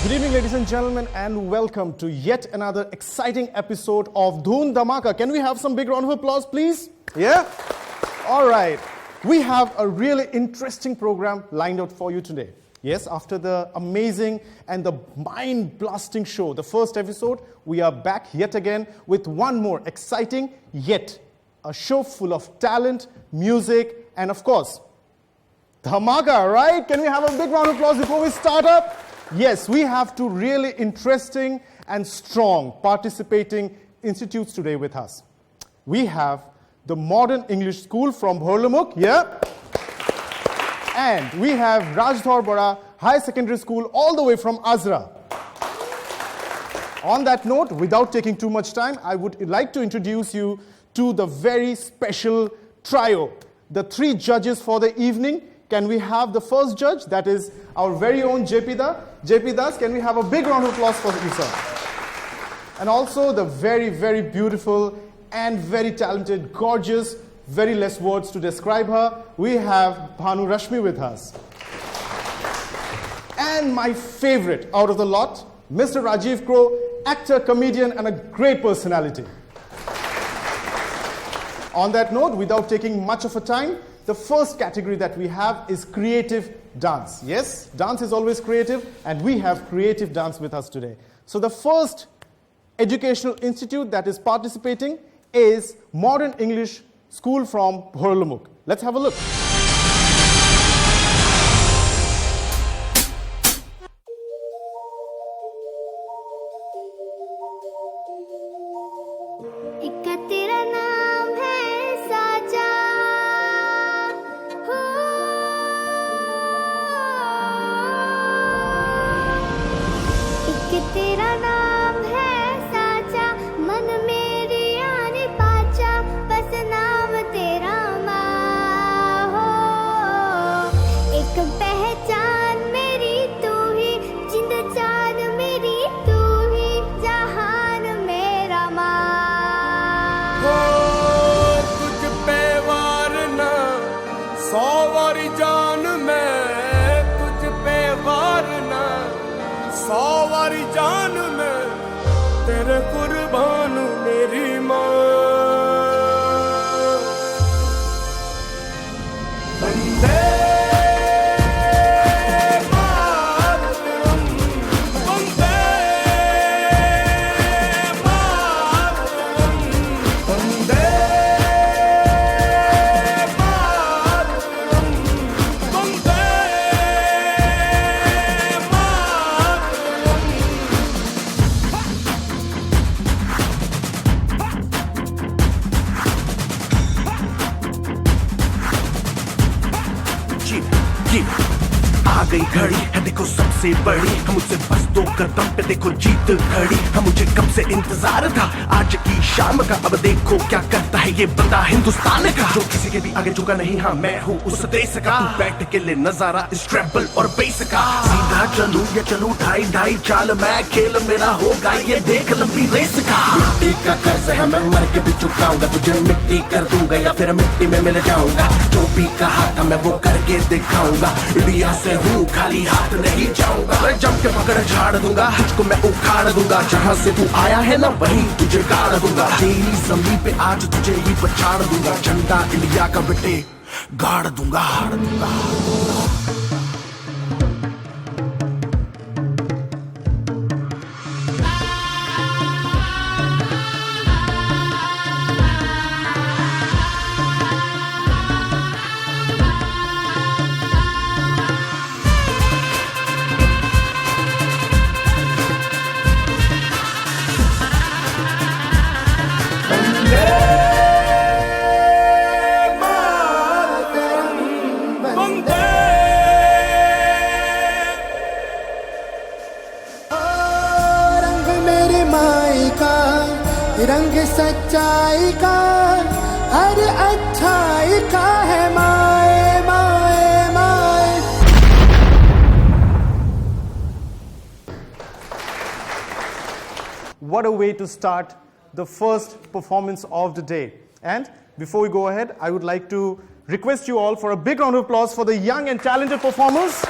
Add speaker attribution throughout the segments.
Speaker 1: Good evening, ladies and gentlemen, and welcome to yet another exciting episode of Dhoon Dhamaka. Can we have some big round of applause, please? Yeah? All right. We have a really interesting program lined out for you today. Yes, after the amazing and the mind-blasting show, the first episode, we are back yet again with one more exciting, yet a show full of talent, music, and of course, Dhamaka, right? Can we have a big round of applause before we start up? Yes, we have two really interesting and strong participating institutes today with us. We have the Modern English School from Bhorlamukh, yeah? And we have Rajdhor Bora High Secondary School all the way from Azra. On that note, without taking too much time, I would like to introduce you to the very special trio, the three judges for the evening. Can we have the first judge? That is our very own JP Das. JP Das, can we have a big round of applause for you, sir? And also the very, very beautiful and very talented, gorgeous, very less words to describe her. We have Bhanu Rashmi with us. And my favorite out of the lot, Mr. Rajiv Crow, actor, comedian, and a great personality. On that note, without taking much of a time, the first category that we have is creative dance. Yes, dance is always creative, and we have creative dance with us today. So the first educational institute that is participating is Modern English School from Bhorlamukh. Let's have a look.
Speaker 2: बड़ी हम मुझसे बस दो कदम पे देखो जीत खड़ी हम मुझे कब से इंतजार था आज की शाम का अब देखो क्या करता है ये बंदा हिंदुस्तान का जो किसी के भी आगे झुका नहीं हाँ मैं हूँ उस देश का तू बैठ के ले नजारा इस ट्रैवल और बेस का सीधा चलूं या चलूं ढाई ढाई चाल मैं खेल मेरा होगा ये देख लंबी रेस का मिट्टी का कर्ज है मैं मर के भी चुकाऊंगा तुझे मिट्टी कर दूंगा या फिर मिट्टी में मिल जाऊंगा जो भी कहा था मैं वो करके दिखाऊंगा इंडिया से हूँ खाली हाथ नहीं जाऊंगा मैं जम के पकड़ झाड़ दूंगा तुझको मैं उखाड़ दूंगा जहाँ से तू आया है ना वहीं तुझे गाड़ दूंगा तेरी जमीन पे आज तुझे ही पछाड़ दूंगा झंडा इंडिया का बेटे गाड़ दूंगा
Speaker 3: रंग सच्चाई का हर अच्छाई का है माए माए माए
Speaker 1: What a way to start the first performance of the day. And before we go ahead, I would like to request you all for a big round of applause for the young and talented performers.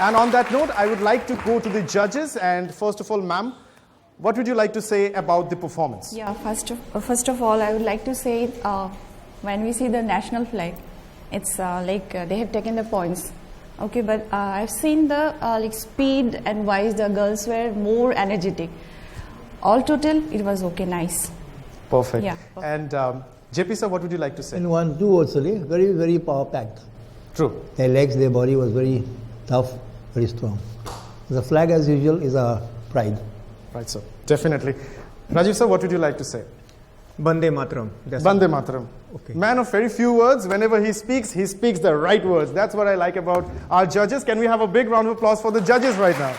Speaker 1: And on that note, I would like to go to the judges. And first of all, ma'am, what would you like to say about the performance?
Speaker 4: Yeah, first of all, I would like to say when we see the national flag, it's like they have taken the points. Okay, but I've seen the like speed and wise the girls were more energetic. All total, it was okay, nice.
Speaker 1: Perfect.
Speaker 4: Yeah.
Speaker 1: And JP sir, what would you like to say?
Speaker 5: And 1, 2 also, very, very power packed.
Speaker 1: True.
Speaker 5: Their legs, their body was very tough, very strong. The flag, as usual, is our pride.
Speaker 1: Right, sir. Definitely. Rajiv sir, what would you like to say?
Speaker 6: Bande Mataram.
Speaker 1: Bande Mataram.
Speaker 6: Okay.
Speaker 1: Man of very few words. Whenever he speaks the right words. That's what I like about our judges. Can we have a big round of applause for the judges right now?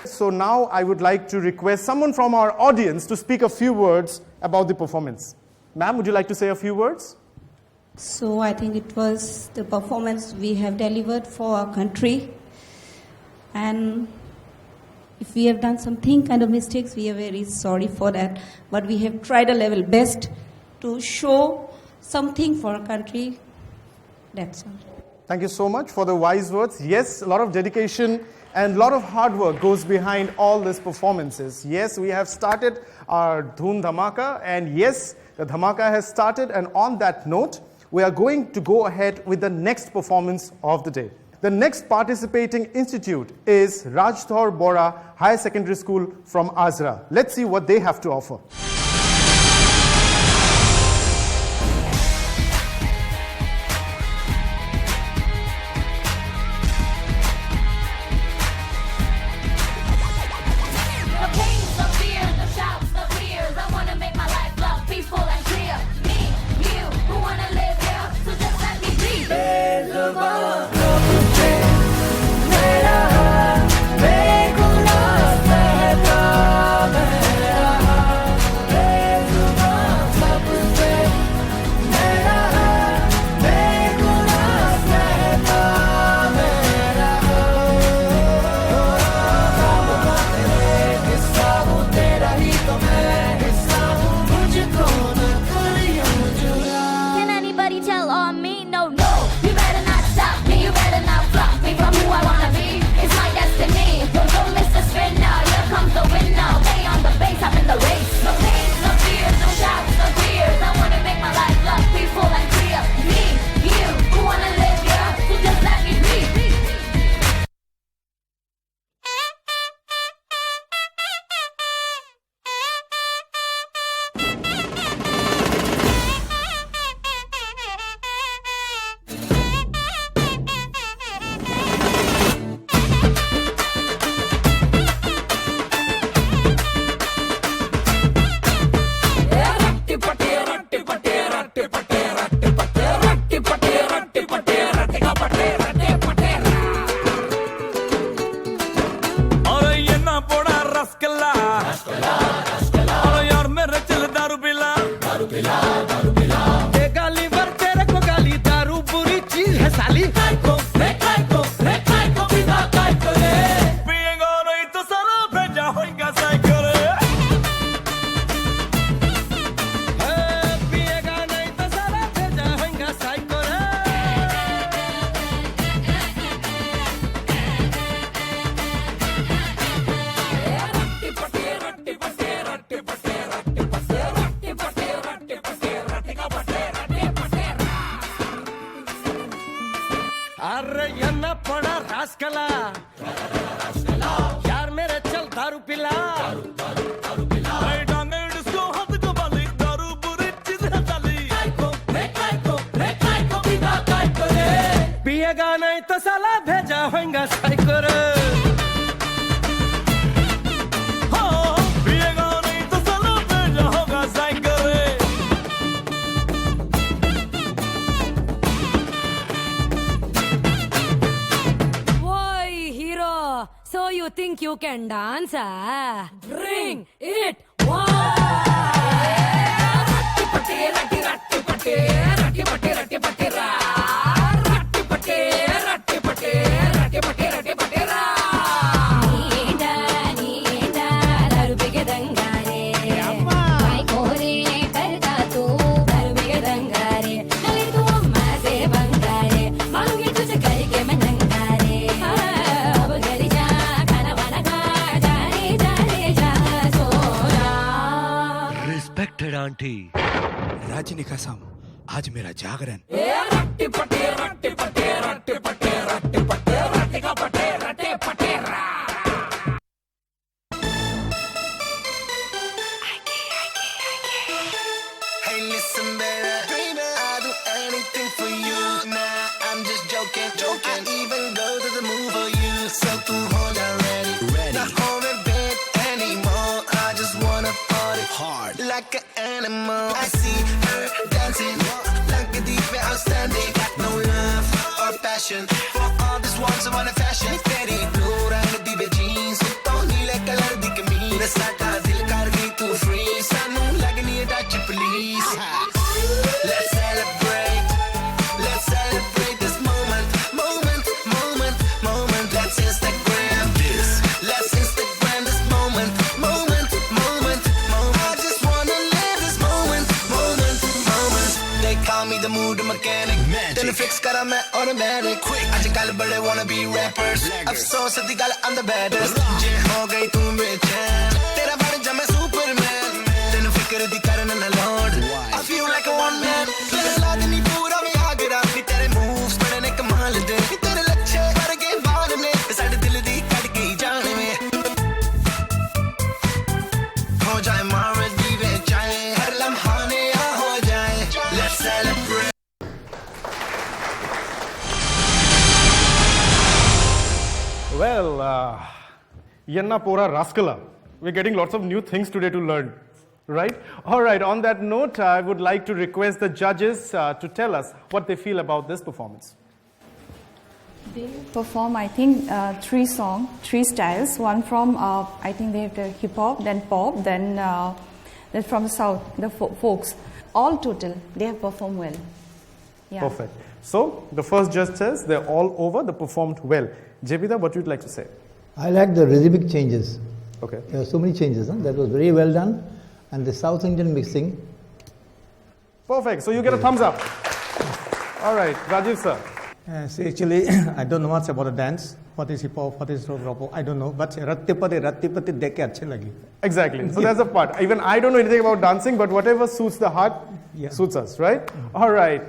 Speaker 1: So now I would like to request someone from our audience to speak a few words about the performance. Ma'am, would you like to say a few words?
Speaker 7: So I think it was the performance we have delivered for our country. And if we have done something kind of mistakes, we are very sorry for that. But we have tried our level best to show something for our country. That's all.
Speaker 1: Thank you so much for the wise words. Yes, a lot of dedication and a lot of hard work goes behind all these performances. Yes, we have started our Dhoon Dhamaka, and yes, the Dhamaka has started. And on that note, we are going to go ahead with the next performance of the day. The next participating institute is Rajdhor Bora Higher Secondary School from Azra. Let's see what they have to offer.
Speaker 8: So you think you can dance, ah? Bring it!
Speaker 9: कंठी रजनी कसम आज मेरा जागरण
Speaker 2: Hey, listen, baby, I'll do anything for you. Nah, I'm just joking. I even go to the move for you. So tu hold on, ready. Not home in bed anymore. I just wanna party hard like an animal. I see her dancing like a deep outstanding. Got no love or passion for all this ones I wanna fashion. Very blue rang di jeans, tony le color di kameez. Sata dil kar gayi tu free. Sanu lagni hai touch please. Let's celebrate. Let's celebrate this moment. Let's Instagram this. Let's Instagram this moment. I just wanna live this moment. They call me the mood mechanic. Then fix kara main automatic. Aajkal bade wanna be rappers. Afsoos di gal I'm the baddest. Je ho gayi tu bechain. Tera ban ja main Superman. Tenu fikr di karna na lord. I feel like a one man. Lala dini pura mein aagra. Ni tere moves badne kamal de. Ni tere lachhe par ge baad mein. Sade dil di kad gayi jaan mein. Ho jaye maare di bechain. Har lamha naya ho jaye. Let's celebrate.
Speaker 1: Well, Yenna Pora Raskala. We're getting lots of new things today to learn, right? All right, on that note, I would like to request the judges to tell us what they feel about this performance.
Speaker 4: They perform, I think, three styles. One from, I think they have the hip hop, then pop, then from the south, the folks. All total, they have performed well. Yeah.
Speaker 1: Perfect. So, the first judge says they're all over, they performed well. Jebida, what would you like to say?
Speaker 5: I like the rhythmic changes.
Speaker 1: Okay.
Speaker 5: There are so many changes. Huh? That was very well done. And the South Indian mixing.
Speaker 1: Perfect. So, you get a thumbs up. All right. Rajiv sir.
Speaker 6: See, actually, I don't know much about the dance. What is hip hop, what is rock, I don't know. But Rattipati dekh ke achhe lagi.
Speaker 1: Exactly. So that's the part. Even I don't know anything about dancing, but whatever suits the heart suits us, right? All right.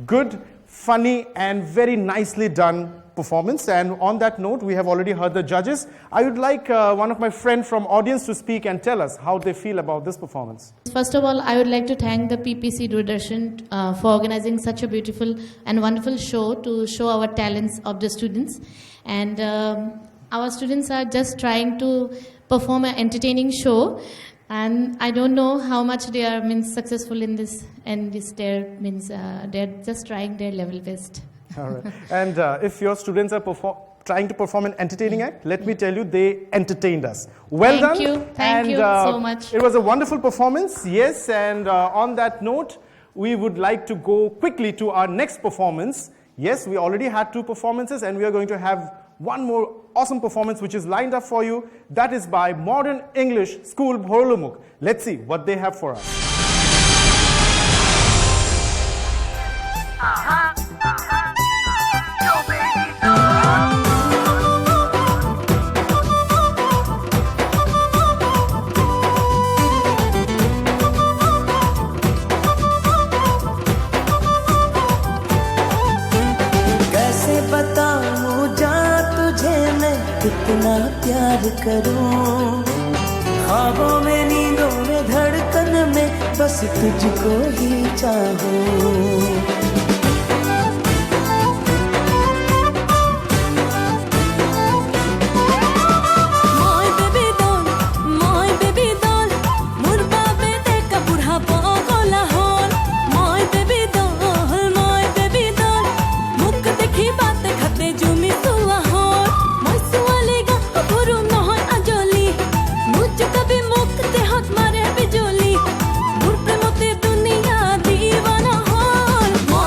Speaker 1: Good, funny, and very nicely done performance. And on that note, we have already heard the judges. I would like one of my friends from audience to speak and tell us how they feel about this performance.
Speaker 10: First of all, I would like to thank the PPC Doordarshan for organizing such a beautiful and wonderful show to show our talents of the students. And our students are just trying to perform an entertaining show. And I don't know how much they are successful in this. And they're just trying their level best.
Speaker 1: All right. And if your students are trying to perform an entertaining act, let me tell you, they entertained us. Well done.
Speaker 10: Thank you so much.
Speaker 1: It was a wonderful performance, yes. And on that note, we would like to go quickly to our next performance. Yes, we already had two performances, and we are going to have one more awesome performance which is lined up for you. That is by Modern English School Bhorlumukh. Let's see what they have for us.
Speaker 3: कितना प्यार करूं ख्वाबों में नींदों में धड़कन में बस तुझको ही चाहूं
Speaker 8: मारे बिजोली, मुर्ते मोते दुनिया दीवाना हो।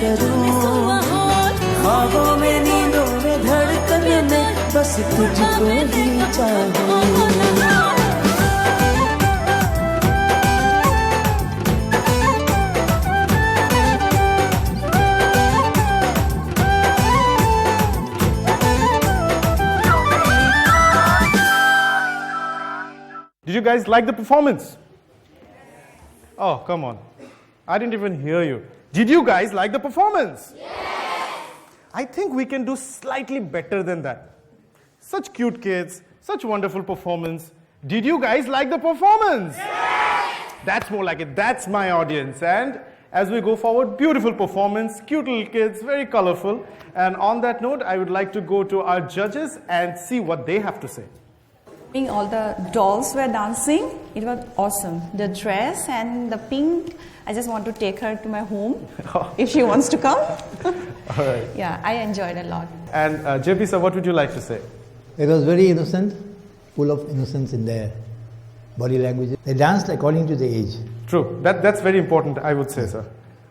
Speaker 3: करूं, ख्वाबों में नींदों में धड़कन में बस तुझको ही चाहूं।
Speaker 1: Did you guys like the performance? Oh, come on. I didn't even hear you. Did you guys like the performance? Yes! I think we can do slightly better than that. Such cute kids, such wonderful performance. Did you guys like the performance? Yes! That's more like it. That's my audience. And as we go forward, beautiful performance, cute little kids, very colorful. And on that note, I would like to go to our judges and see what they have to say.
Speaker 4: All the dolls were dancing. It was awesome. The dress and the pink. I just want to take her to my home if she wants to come.
Speaker 1: All right.
Speaker 4: Yeah, I enjoyed a lot.
Speaker 1: And JP sir, what would you like to say?
Speaker 5: It was very innocent, full of innocence in their body language. They danced according to the age.
Speaker 1: True. That's very important, I would say, sir.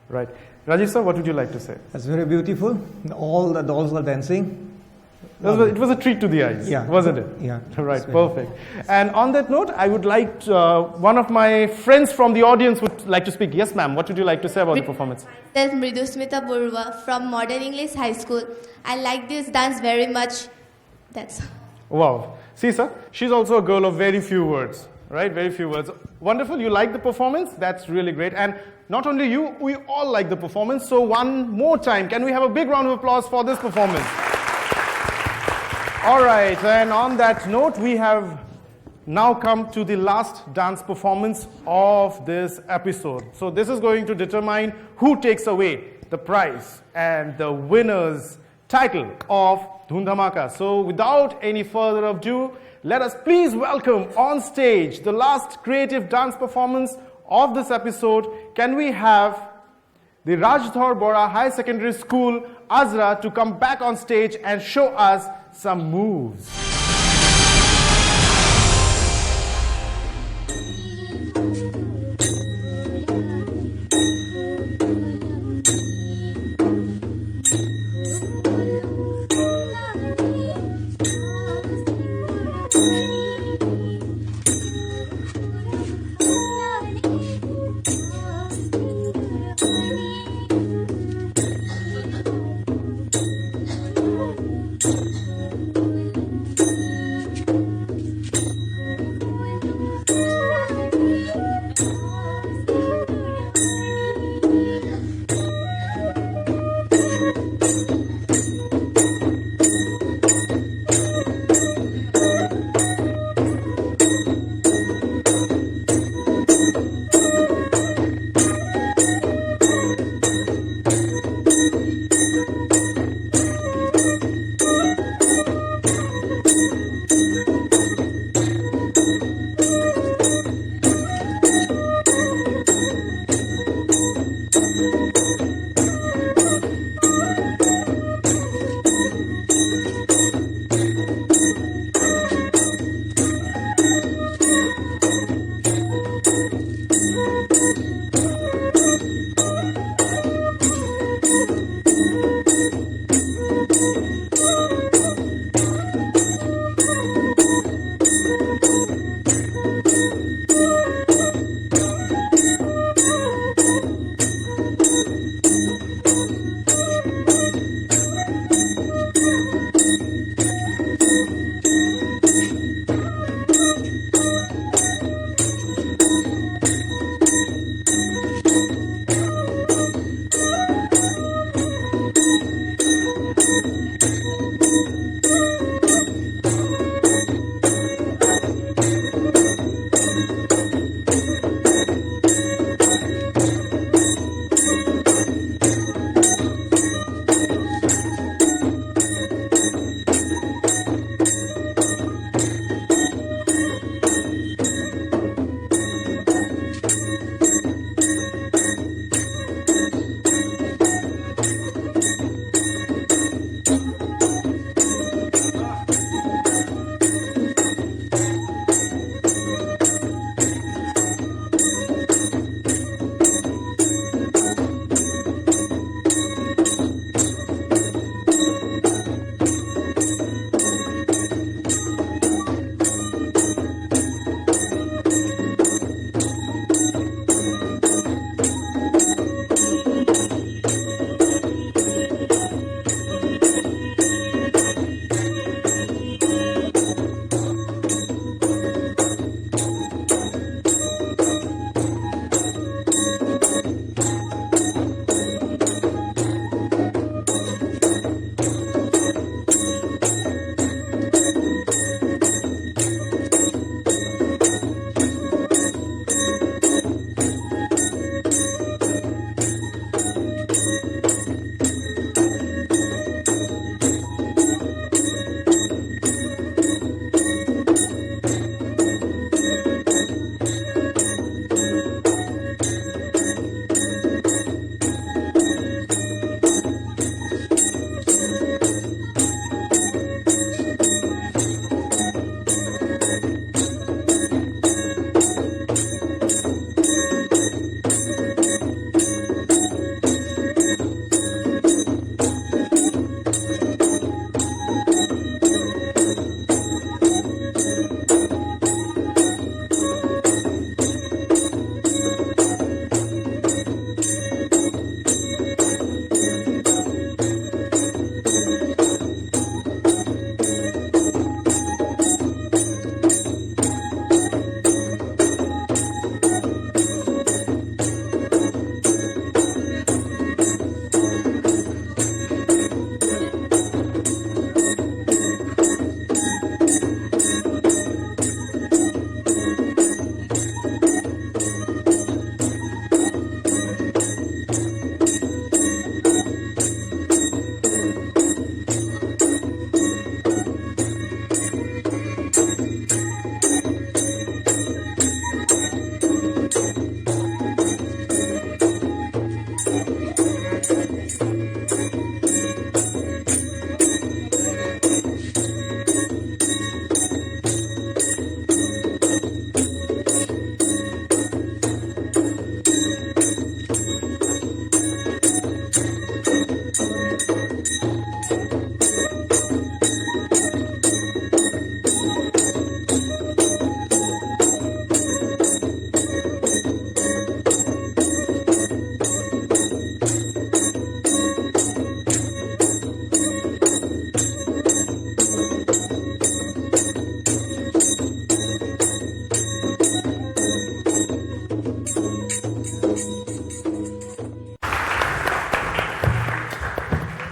Speaker 1: Right. Rajesh sir, what would you like to say?
Speaker 6: That's very beautiful. All the dolls were dancing.
Speaker 1: It was a treat to the eyes, wasn't it?
Speaker 6: Yeah.
Speaker 1: Right, perfect. And on that note, I would like one of my friends from the audience would like to speak. Yes, ma'am. What would you like to say about the performance?
Speaker 11: Myself, Mridusmita Burwa from Modern English High School. I like this dance very much. That's
Speaker 1: Wow. See, sir, she's also a girl of very few words, right? Very few words. Wonderful. You like the performance? That's really great. And not only you, we all like the performance. So one more time, can we have a big round of applause for this performance? All right, and on that note, we have now come to the last dance performance of this episode. So this is going to determine who takes away the prize and the winner's title of Dhoon Dhamaka. So without any further ado, let us please welcome on stage the last creative dance performance of this episode. Can we have the Rajdhar Bora High Secondary School Azra to come back on stage and show us some moves.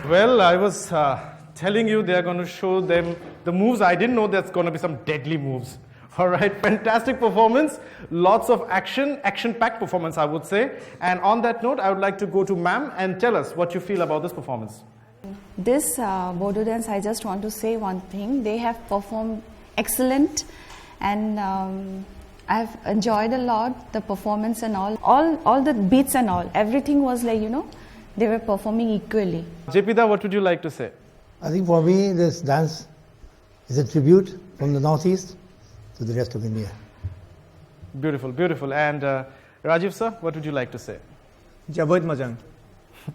Speaker 1: Well, I was telling you they're going to show them the moves. I didn't know there's going to be some deadly moves. All right, fantastic performance. Lots of action-packed performance, I would say. And on that note, I would like to go to ma'am and tell us what you feel about this performance.
Speaker 4: This Bodo dance, I just want to say one thing. They have performed excellent, and I've enjoyed a lot the performance and all the beats and all. Everything was like, they were performing equally.
Speaker 1: Jepida, what would you like to say?
Speaker 5: I think for me, this dance is a tribute from the Northeast to the rest of India.
Speaker 1: Beautiful, beautiful. And Rajiv sir, what would you like to say?
Speaker 6: Javoit Majang.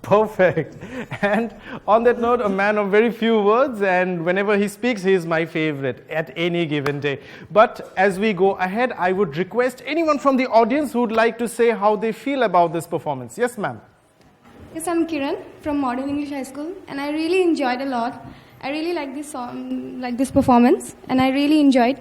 Speaker 1: Perfect. And on that note, a man of very few words, and whenever he speaks, he is my favorite at any given day. But as we go ahead, I would request anyone from the audience who would like to say how they feel about this performance. Yes, ma'am.
Speaker 12: Yes, I'm Kiran from Modern English High School, and I really enjoyed a lot. I really like this song, like this performance, and I really enjoyed.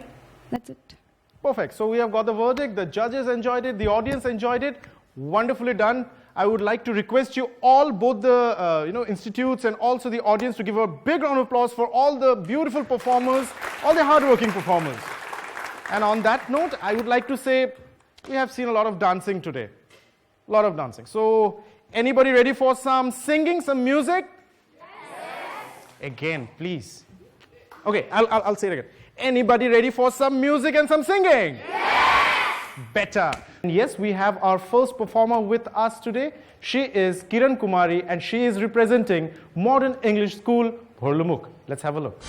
Speaker 12: That's it.
Speaker 1: Perfect. So we have got the verdict. The judges enjoyed it. The audience enjoyed it. Wonderfully done. I would like to request you all, both the institutes and also the audience, to give a big round of applause for all the beautiful performers, all the hardworking performers. And on that note, I would like to say we have seen a lot of dancing today. A lot of dancing. So anybody ready for some singing, some music? Yes. Again, please. Okay, I'll say it again. Anybody ready for some music and some singing? Yes! Better. And yes, we have our first performer with us today. She is Kiran Kumari, and she is representing Modern English School, Bhorlumukh. Let's have a look.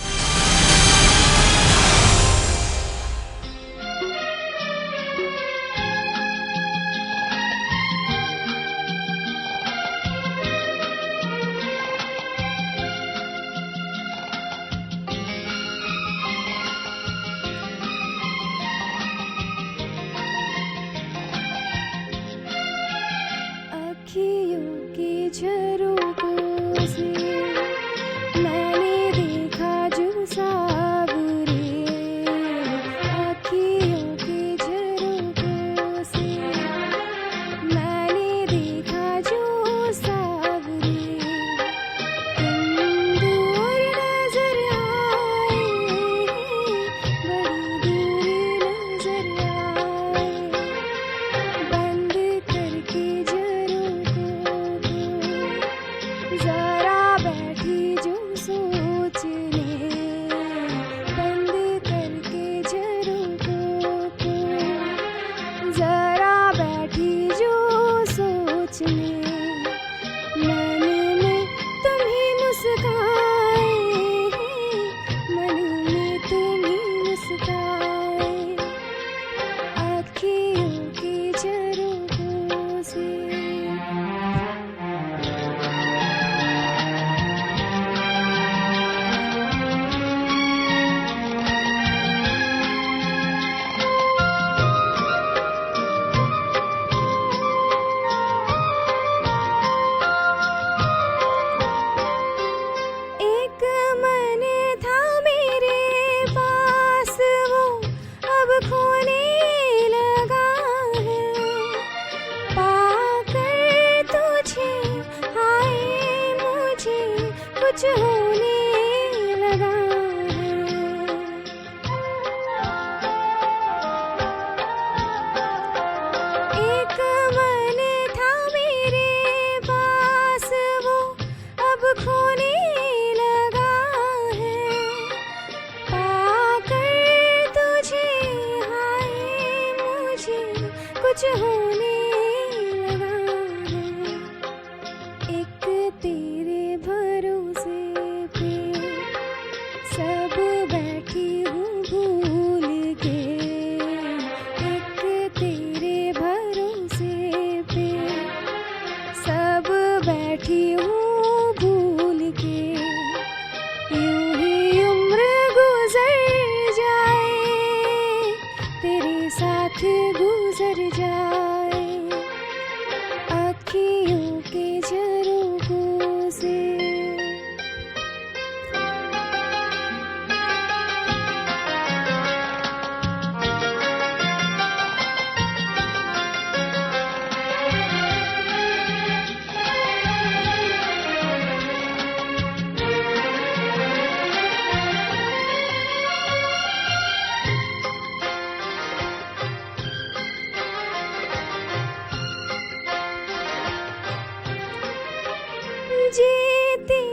Speaker 12: जीती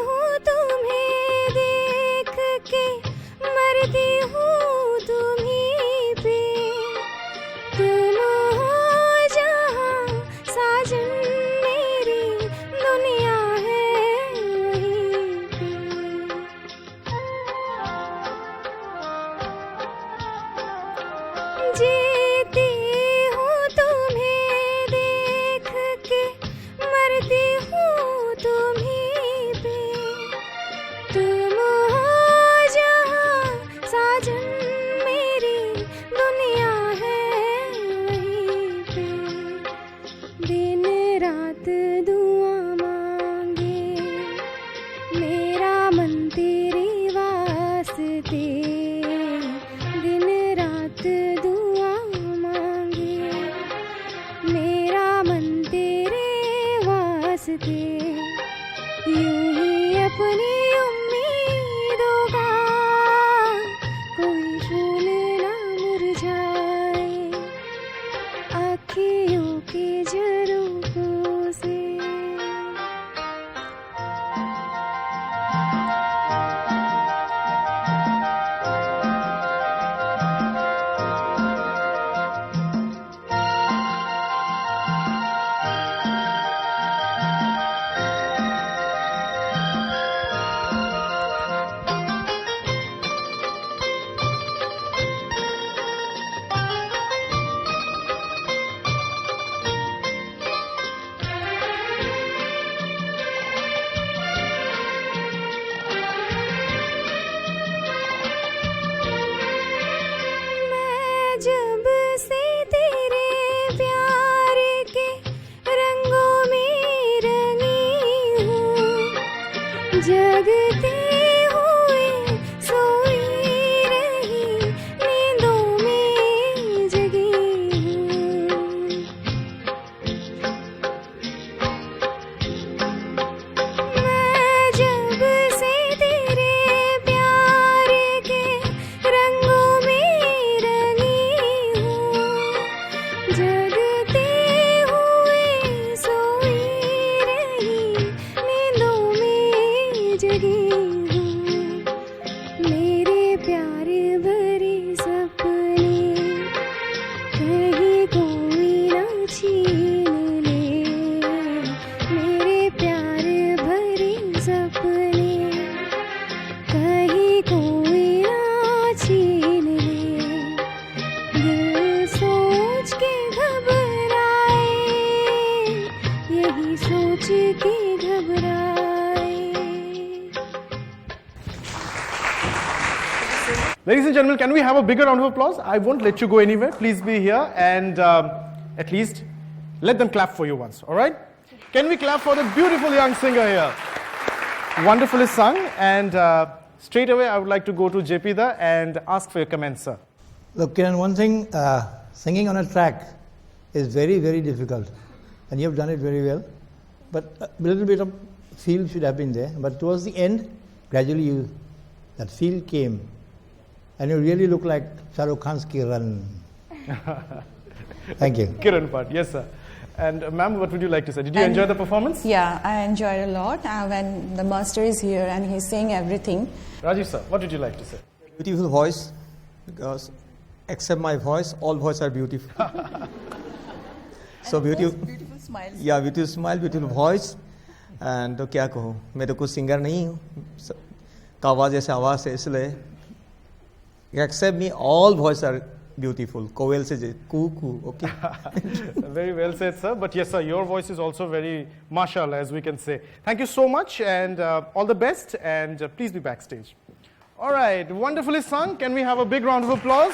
Speaker 12: हूँ तुम्हें देख के, मरती हूँ तुम्हीं पे, तुम हो जहाँ साजन मेरी दुनिया है वहीं पे। जीती हूँ तुम्हें देख के, मरती हूँ तुम्हीं पे, तुम हो जहाँ साजन मेरी दुनिया है वहीं पे। दिन रात दुआ मांगे मेरा मन तेरे वास्ते, दिन रात दुआ मांगे मेरा मन तेरे वास्ते। यूं ही अपनी उम्मीदों का कोई फूल ना मुरझाए, आँखियों के झरोखों से। मैं जब से तेरे प्यार के रंगों में रंगी हूँ, जगते हुए सोई रही नींदों में जगी हूँ। मैं जब से तेरे प्यार के रंगों में रंगी हूँ, जगते हुए सोई रही नींदों में जगी हूँ। मेरे प्यार भरे सपने कहीं कोई ना छीन ले, मेरे प्यार भरे सपने कहीं कोई ना छीन ले। दिल सोच के घबराए, यही सोच के घबराए।
Speaker 1: Ladies and gentlemen, can we have a bigger round of applause? I won't let you go anywhere. Please be here and at least let them clap for you once, all right? Can we clap for the beautiful young singer here? Wonderfully sung, and straight away I would like to go to JP Da and ask for your comments, sir.
Speaker 5: Look, Kiran, one thing, singing on a track is very, very difficult. And you have done it very well. But a little bit of feel should have been there. But towards the end, gradually that feel came. And you really look like Shah Rukh Khan's Kiran. Thank you.
Speaker 1: Kiran part, yes, sir. And ma'am, what would you like to say? Did you enjoy the performance?
Speaker 4: Yeah, I enjoyed a lot when the master is here and he's saying everything.
Speaker 1: Rajiv sir, what did you like to say?
Speaker 6: Beautiful voice, because except my voice, all voices are beautiful. So beautiful.
Speaker 4: Beautiful smiles.
Speaker 6: Yeah, beautiful smile, beautiful voice. And तो क्या कहूँ, मैं तो कुछ singer नहीं हूँ, का आवाज़ ऐसे आवाज़ है इसलिए. Except me, all voices are beautiful. Koel se coo, okay.
Speaker 1: Very well said, sir. But yes, sir, your voice is also very mashallah, as we can say. Thank you so much, and all the best. And please be backstage. All right, wonderfully sung. Can we have a big round of applause?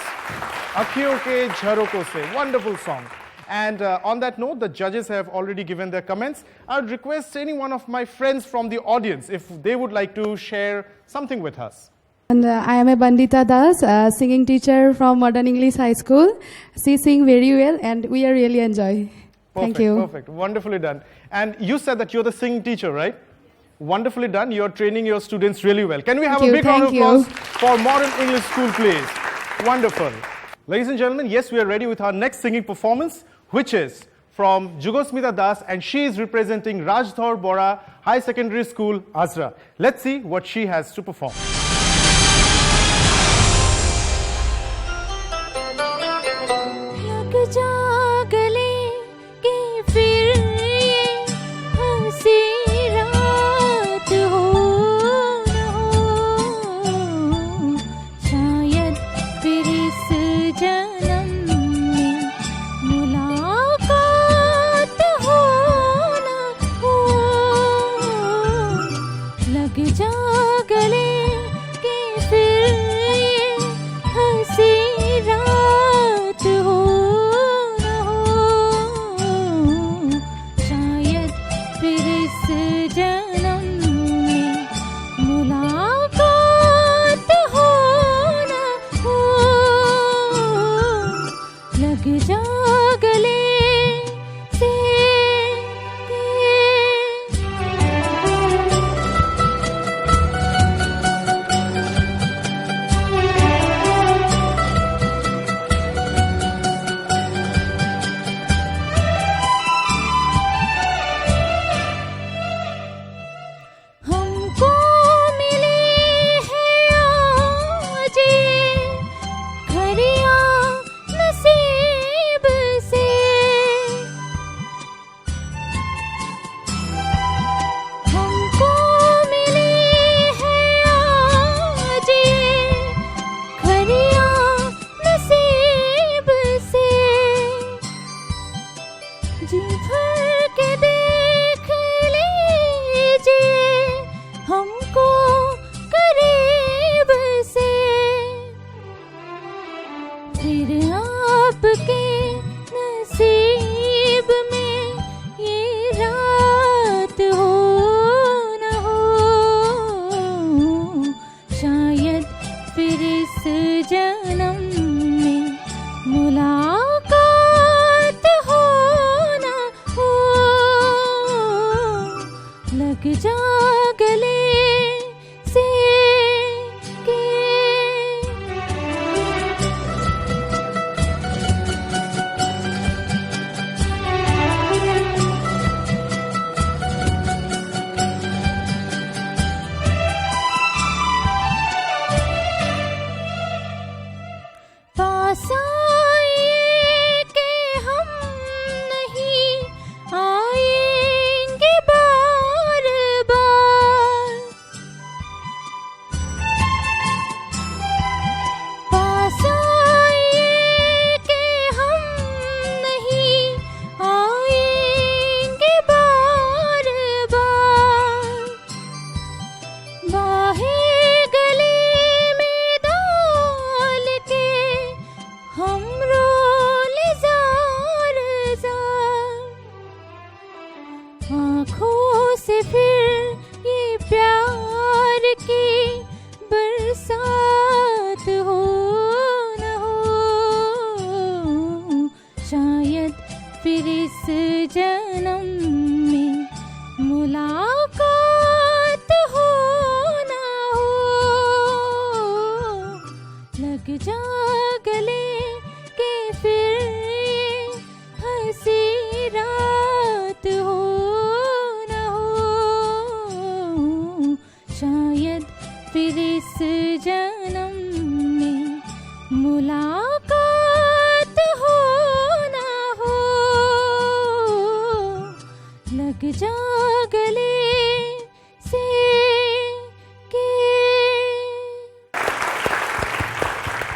Speaker 1: Akhiyon ke jharokon se. Wonderful song. And on that note, the judges have already given their comments. I would request any one of my friends from the audience if they would like to share something with us.
Speaker 13: And I am a Bandita Das, singing teacher from Modern English High School. She sings very well and we are really enjoy. Thank you.
Speaker 1: Perfect. Wonderfully done. And you said that you're the singing teacher, right? Wonderfully done. You're training your students really well. Can we have a big round of applause for Modern English School, please? Wonderful. Ladies and gentlemen, yes, we are ready with our next singing performance, which is from Jugosmita Das, and she is representing Rajdhor Bora High Secondary School, Azra. Let's see what she has to perform.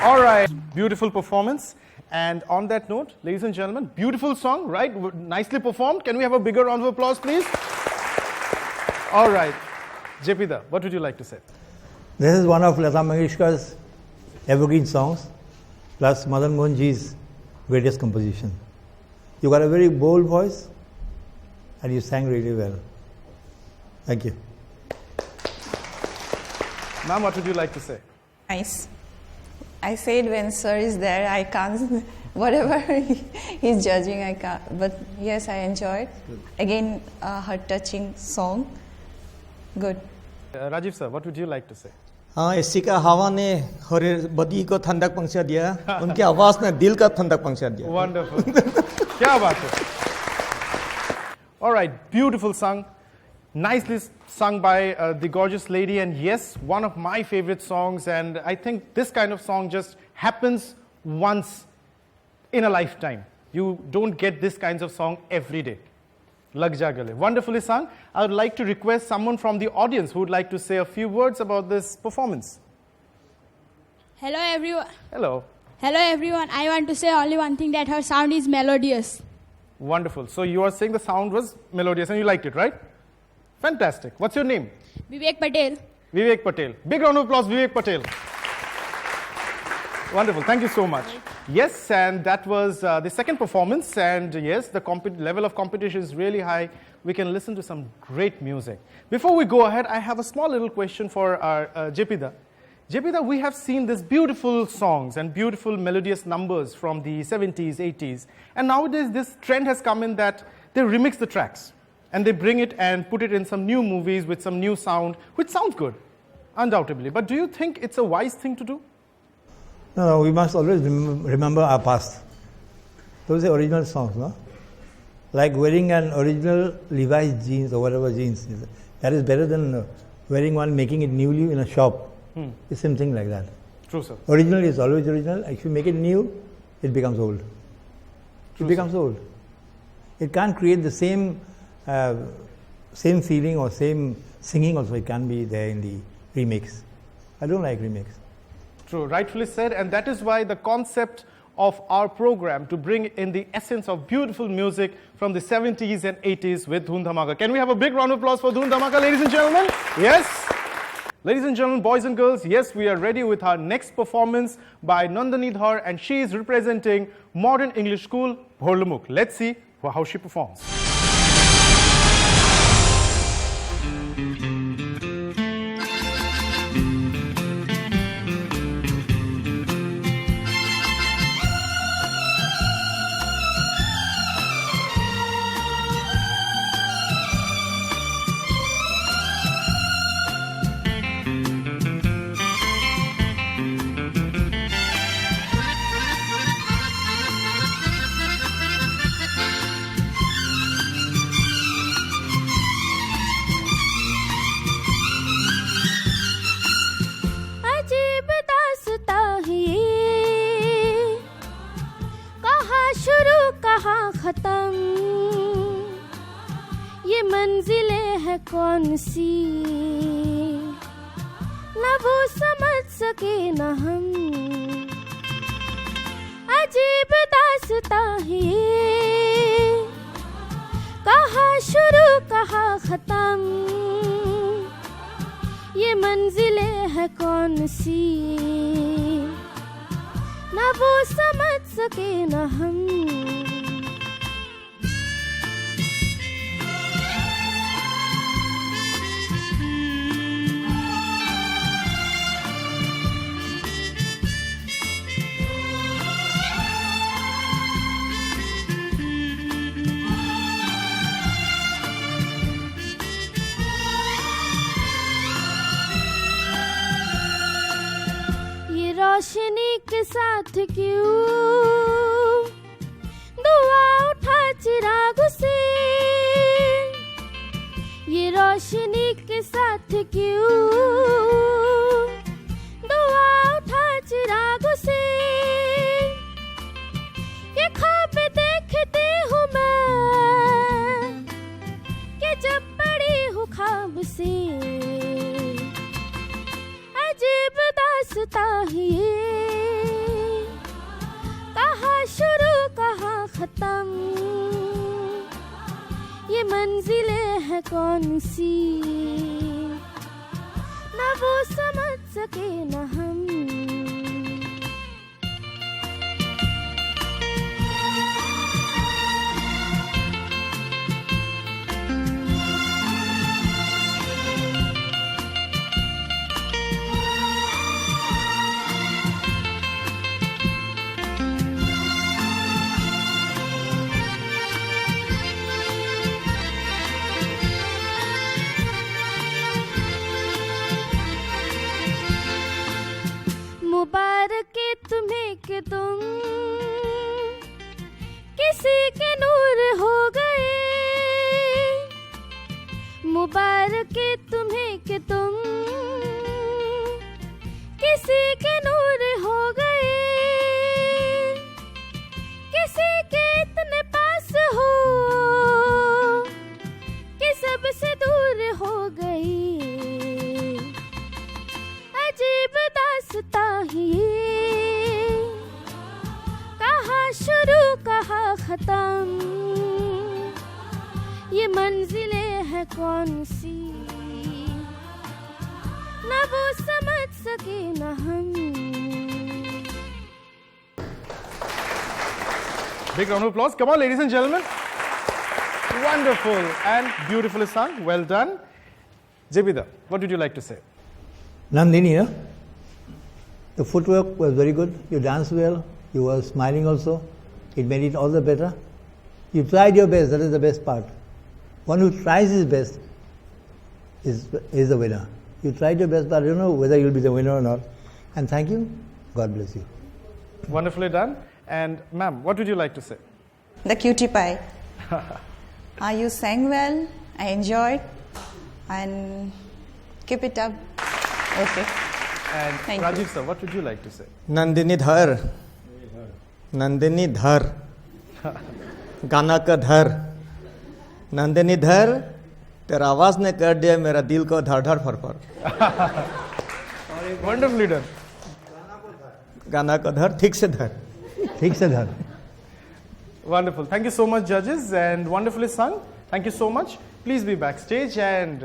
Speaker 1: All right, beautiful performance. And on that note, ladies and gentlemen, beautiful song, right? Nicely performed. Can we have a bigger round of applause, please? All right. Jepida, what would you like to say?
Speaker 5: This is one of Lata Mangeshkar's evergreen songs, plus Madan Mohan Ji's greatest composition. You got a very bold voice, and you sang really well. Thank you.
Speaker 1: Ma'am, what would you like to say?
Speaker 4: Nice. I said when sir is there, I can't, whatever he's judging, I can't. But yes, I enjoyed. Again, her touching song. Good.
Speaker 1: Rajiv sir, what would you like to say?
Speaker 6: हाँ, AC का हवा ने हरे बदी को ठंडक पहुंचा दिया, उनकी आवाज ने दिल का ठंडक पहुंचा दिया.
Speaker 1: Wonderful. क्या बात है? All right, beautiful sung. Nicely sung by the gorgeous lady, and yes, one of my favorite songs, and I think this kind of song just happens once in a lifetime. You don't get this kinds of song every day. Lag Ja Gale. Wonderfully sung. I would like to request someone from the audience who would like to say a few words about this performance.
Speaker 14: Hello everyone.
Speaker 1: Hello.
Speaker 14: Hello everyone. I want to say only one thing, that her sound is melodious.
Speaker 1: Wonderful. So you are saying the sound was melodious and you liked it, right? Fantastic. What's your name?
Speaker 14: Vivek Patel.
Speaker 1: Vivek Patel. Big round of applause, Vivek Patel. Wonderful. Thank you so much. Yes, and that was the second performance. And yes, the level of competition is really high. We can listen to some great music. Before we go ahead, I have a small little question for our Jepida. Jepida, we have seen these beautiful songs and beautiful melodious numbers from the 70s, 80s. And nowadays, this trend has come in that they remix the tracks. And they bring it and put it in some new movies with some new sound, which sounds good, undoubtedly. But do you think it's a wise thing to do?
Speaker 5: No, we must always remember our past. Those are original songs, no? Like wearing an original Levi's jeans or whatever jeans. That is better than wearing one, making it newly in a shop. It's something like that.
Speaker 1: True, sir.
Speaker 5: Original is always original. If you make it new, it becomes old.
Speaker 1: True,
Speaker 5: it becomes old. It can't create the same feeling or same singing also. It can be there in the remix. I don't like remix.
Speaker 1: True, rightfully said, and that is why the concept of our program to bring in the essence of beautiful music from the 70s and 80s with Dhoon Dhamaka. Can we have a big round of applause for Dhoon Dhamaka, ladies and gentlemen? Yes. Ladies and gentlemen, boys and girls, yes, we are ready with our next performance by Nandini Dhar, and she is representing Modern English School, Bhorlamukh. Let's see how she performs.
Speaker 15: खत्म ये मंजिलें है कौन सी न वो समझ सके न हम अजीब दास्तां है कहाँ शुरू कहाँ खत्म ये मंजिलें है कौन सी न वो समझ सके न हम रोशनी के साथ क्यों दुआ उठा चिराग से ये रोशनी के साथ क्यों दुआ उठा चिराग से ये ख्वाब देखती हूँ मैं कि जब बड़ी हूँ ख्वाब से अजीब दास्तां है कहाँ शुरू कहाँ खत्म ये मंजिलें है कौन सी न वो समझ सके न हम के तुम किसी के नूर हो गए, किसी के इतने पास हो कि सबसे दूर हो गई। अजीब दास्तां ही ये, कहाँ शुरू कहाँ खत्म, ये मंजिलें है कौन सी, न वो समझ सके न हम।
Speaker 1: Big round of applause. Come on, ladies and gentlemen. Wonderful and beautifully sung. Well done. Jebida, what did you like to say?
Speaker 5: Nandini, the footwork was very good. You danced well. You were smiling also. It made it all the better. You tried your best. That is the best part. One who tries his best is the winner. You tried your best, but I don't know whether you'll be the winner or not. And thank you. God bless you.
Speaker 1: Wonderfully done. And ma'am, what would you like to say?
Speaker 16: The cutie pie. You sang well. I enjoyed. And keep it up. Okay.
Speaker 1: And
Speaker 16: Thank
Speaker 1: Rajiv
Speaker 16: you.
Speaker 1: sir, what would you like to say?
Speaker 6: Nandini धर, नंदिनी धर, गाना का धर, नंदिनी धर, तेरा आवाज ने कर दिया मेरा दिल को धड़ धड़ फर फर।
Speaker 1: Wonderfully done.
Speaker 6: गाना का धर, ठीक से धर,
Speaker 5: ठीक से धर।
Speaker 1: Wonderful. Thank you so much, judges, and wonderfully sung. Thank you so much. Please be backstage. And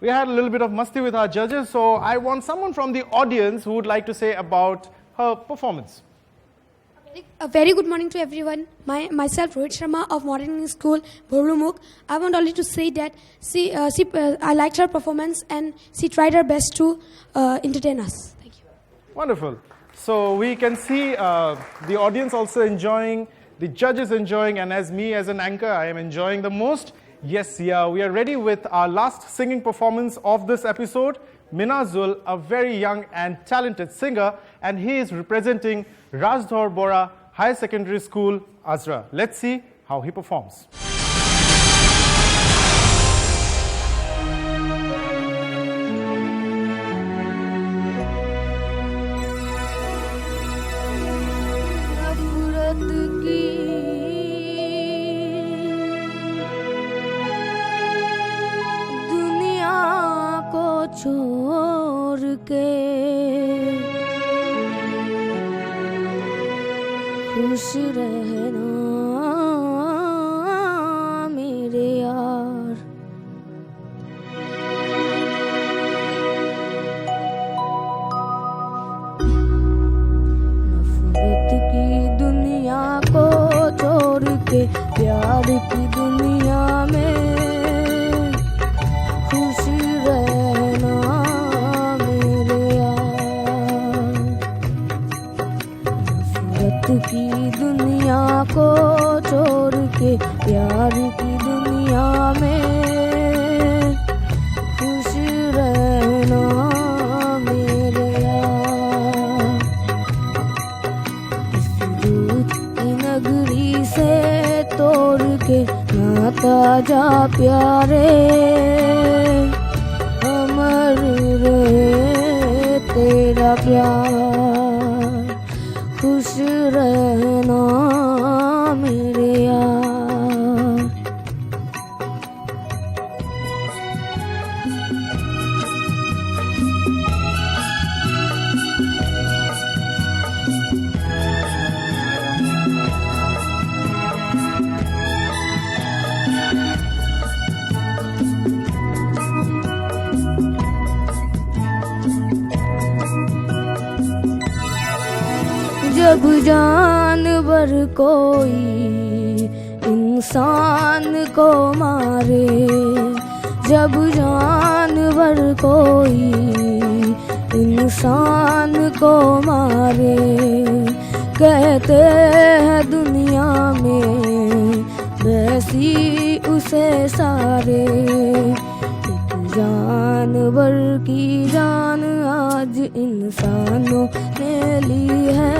Speaker 1: we had a little bit of masti with our judges, so I want someone from the audience who would like to say about her performance.
Speaker 14: A very good morning to everyone. Myself, Rohit Sharma of Modern English School, Bhorlumukh. I want only to say that I liked her performance and she tried her best to entertain us. Thank you.
Speaker 1: Wonderful. So we can see the audience also enjoying, the judges enjoying, and as me as an anchor, I am enjoying the most. Yes, yeah, we are ready with our last singing performance of this episode. Minazul, a very young and talented singer, and he is representing Rajdhor Bora Higher Secondary School, Azra. Let's see how he performs.
Speaker 15: छोड़ के खुश रहना मेरे यार। नफरत की दुनिया को छोड़ के प्यार की दुनिया में खुश रहना की दुनिया को छोड़ के प्यार की दुनिया में खुश रहना मेरे यार। इस दूध की नगरी से तोड़ के नाता जा प्यारे, अमर रहे तेरा प्यार, खुश रहना मेरे यार। जब जानवर कोई इंसान को मारे, जब जानवर कोई इंसान को मारे, कहते हैं दुनिया में वैसी उसे सारे। एक जानवर की जान आज इंसानों ने ली है,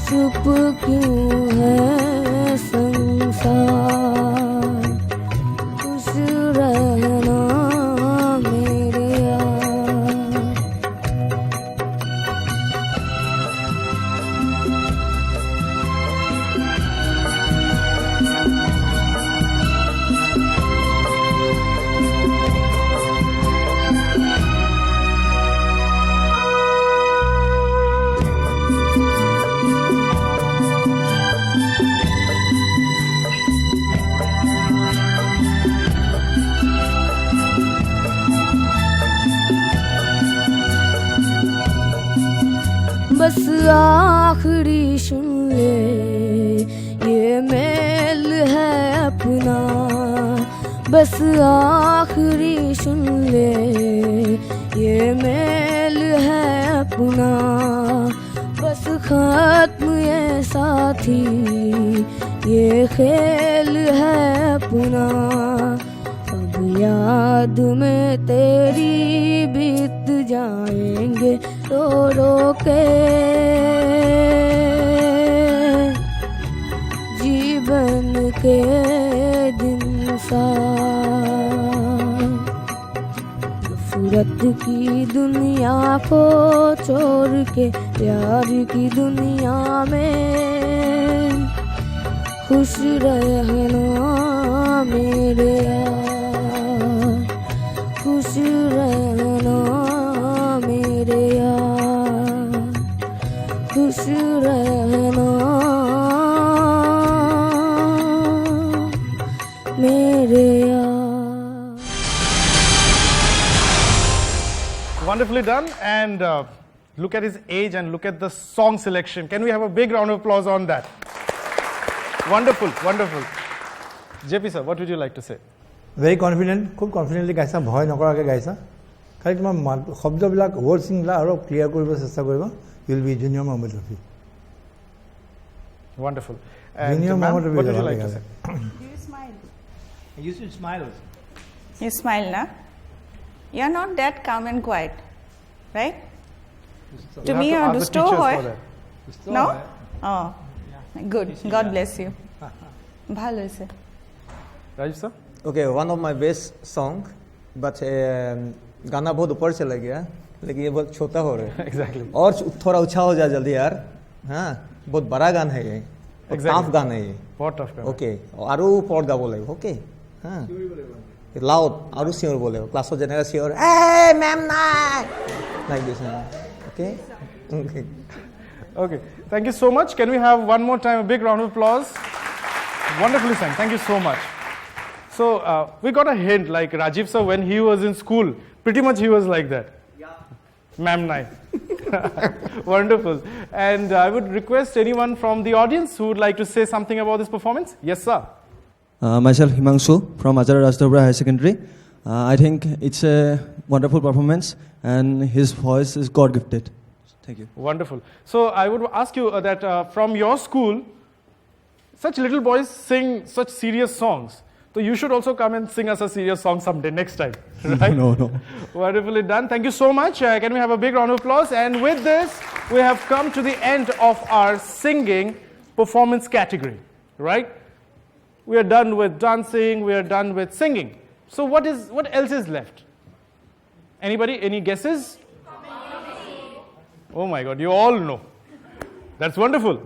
Speaker 15: चुप क्यों है संसार, खुश बस आखिरी सुन ले ये मेल है अपना बस आखिरी सुन ले ये मेल है अपना बस खत्म ये साथी ये खेल है अपना अब याद में तेरी बीत जाएंगे रो रो के जीवन के दिन सा नफरत की दुनिया को छोड़ के प्यार की दुनिया में खुश रहना मेरे यार खुश रहना मेरे यार खुश रहना मेरे यार.
Speaker 1: Wonderfully done, and look at his age and look at the song selection. Can we have a big round of applause on that? Wonderful, wonderful. JP sir, what would you like to say?
Speaker 5: Very confident, খুব confidently গাইছা, ভয় নকৰাকৈ গাইছা. খালি তোমাৰ শব্দবিলাক ৱৰ্ডছিংবিলাক আৰু clear কৰিব চেষ্টা কৰিবা. You will be junior Mohammed Rafi.
Speaker 1: Wonderful.
Speaker 5: Junior Mohammed Rafi.
Speaker 1: What would you like to say?
Speaker 4: Do you smile?
Speaker 5: You should smile also.
Speaker 16: You smile, na? You're not that calm and quiet, right? To me, you're dusto hoy. No? Oh, good. God bless you. Bhalo hoise.
Speaker 1: Rajiv sir?
Speaker 6: Okay, one of my best song, but गाना बहुत ऊपर चला गया, लेकिन ये बहुत छोटा हो रहा है.
Speaker 1: Exactly.
Speaker 6: और थोड़ा ऊंचा हो जाए जल्दी यार. हाँ, बहुत बड़ा गाना है ये. टफ गाना है ये.
Speaker 1: बहुत टफ गाना.
Speaker 6: Okay, आरु पॉट गा बोले. Okay, हाँ. Loud, आरु सिंगर बोले. क्लास हो जाने का singer. Hey, ma'am, night. Like this, okay. Okay.
Speaker 1: Okay. Thank you so much. Can we have one more time a big round of applause? Wonderfully sang. Thank you so much. So we got a hint, like Rajiv sir, when he was in school, pretty much he was like that. Yeah. Ma'am Nai. Wonderful. And I would request anyone from the audience who would like to say something about this performance. Yes, sir.
Speaker 17: Myself, Himangshu from Acharya Rajadobra Higher Secondary. I think it's a wonderful performance, and his voice is God-gifted. Thank you.
Speaker 1: Wonderful. So I would ask you that from your school, such little boys sing such serious songs. So you should also come and sing us a serious song someday, next time. Right?
Speaker 17: No.
Speaker 1: Wonderfully done. Thank you so much. Can we have a big round of applause? And with this, we have come to the end of our singing performance category. Right? We are done with dancing. We are done with singing. So what else is left? Anybody? Any guesses? Oh my God, you all know. That's wonderful.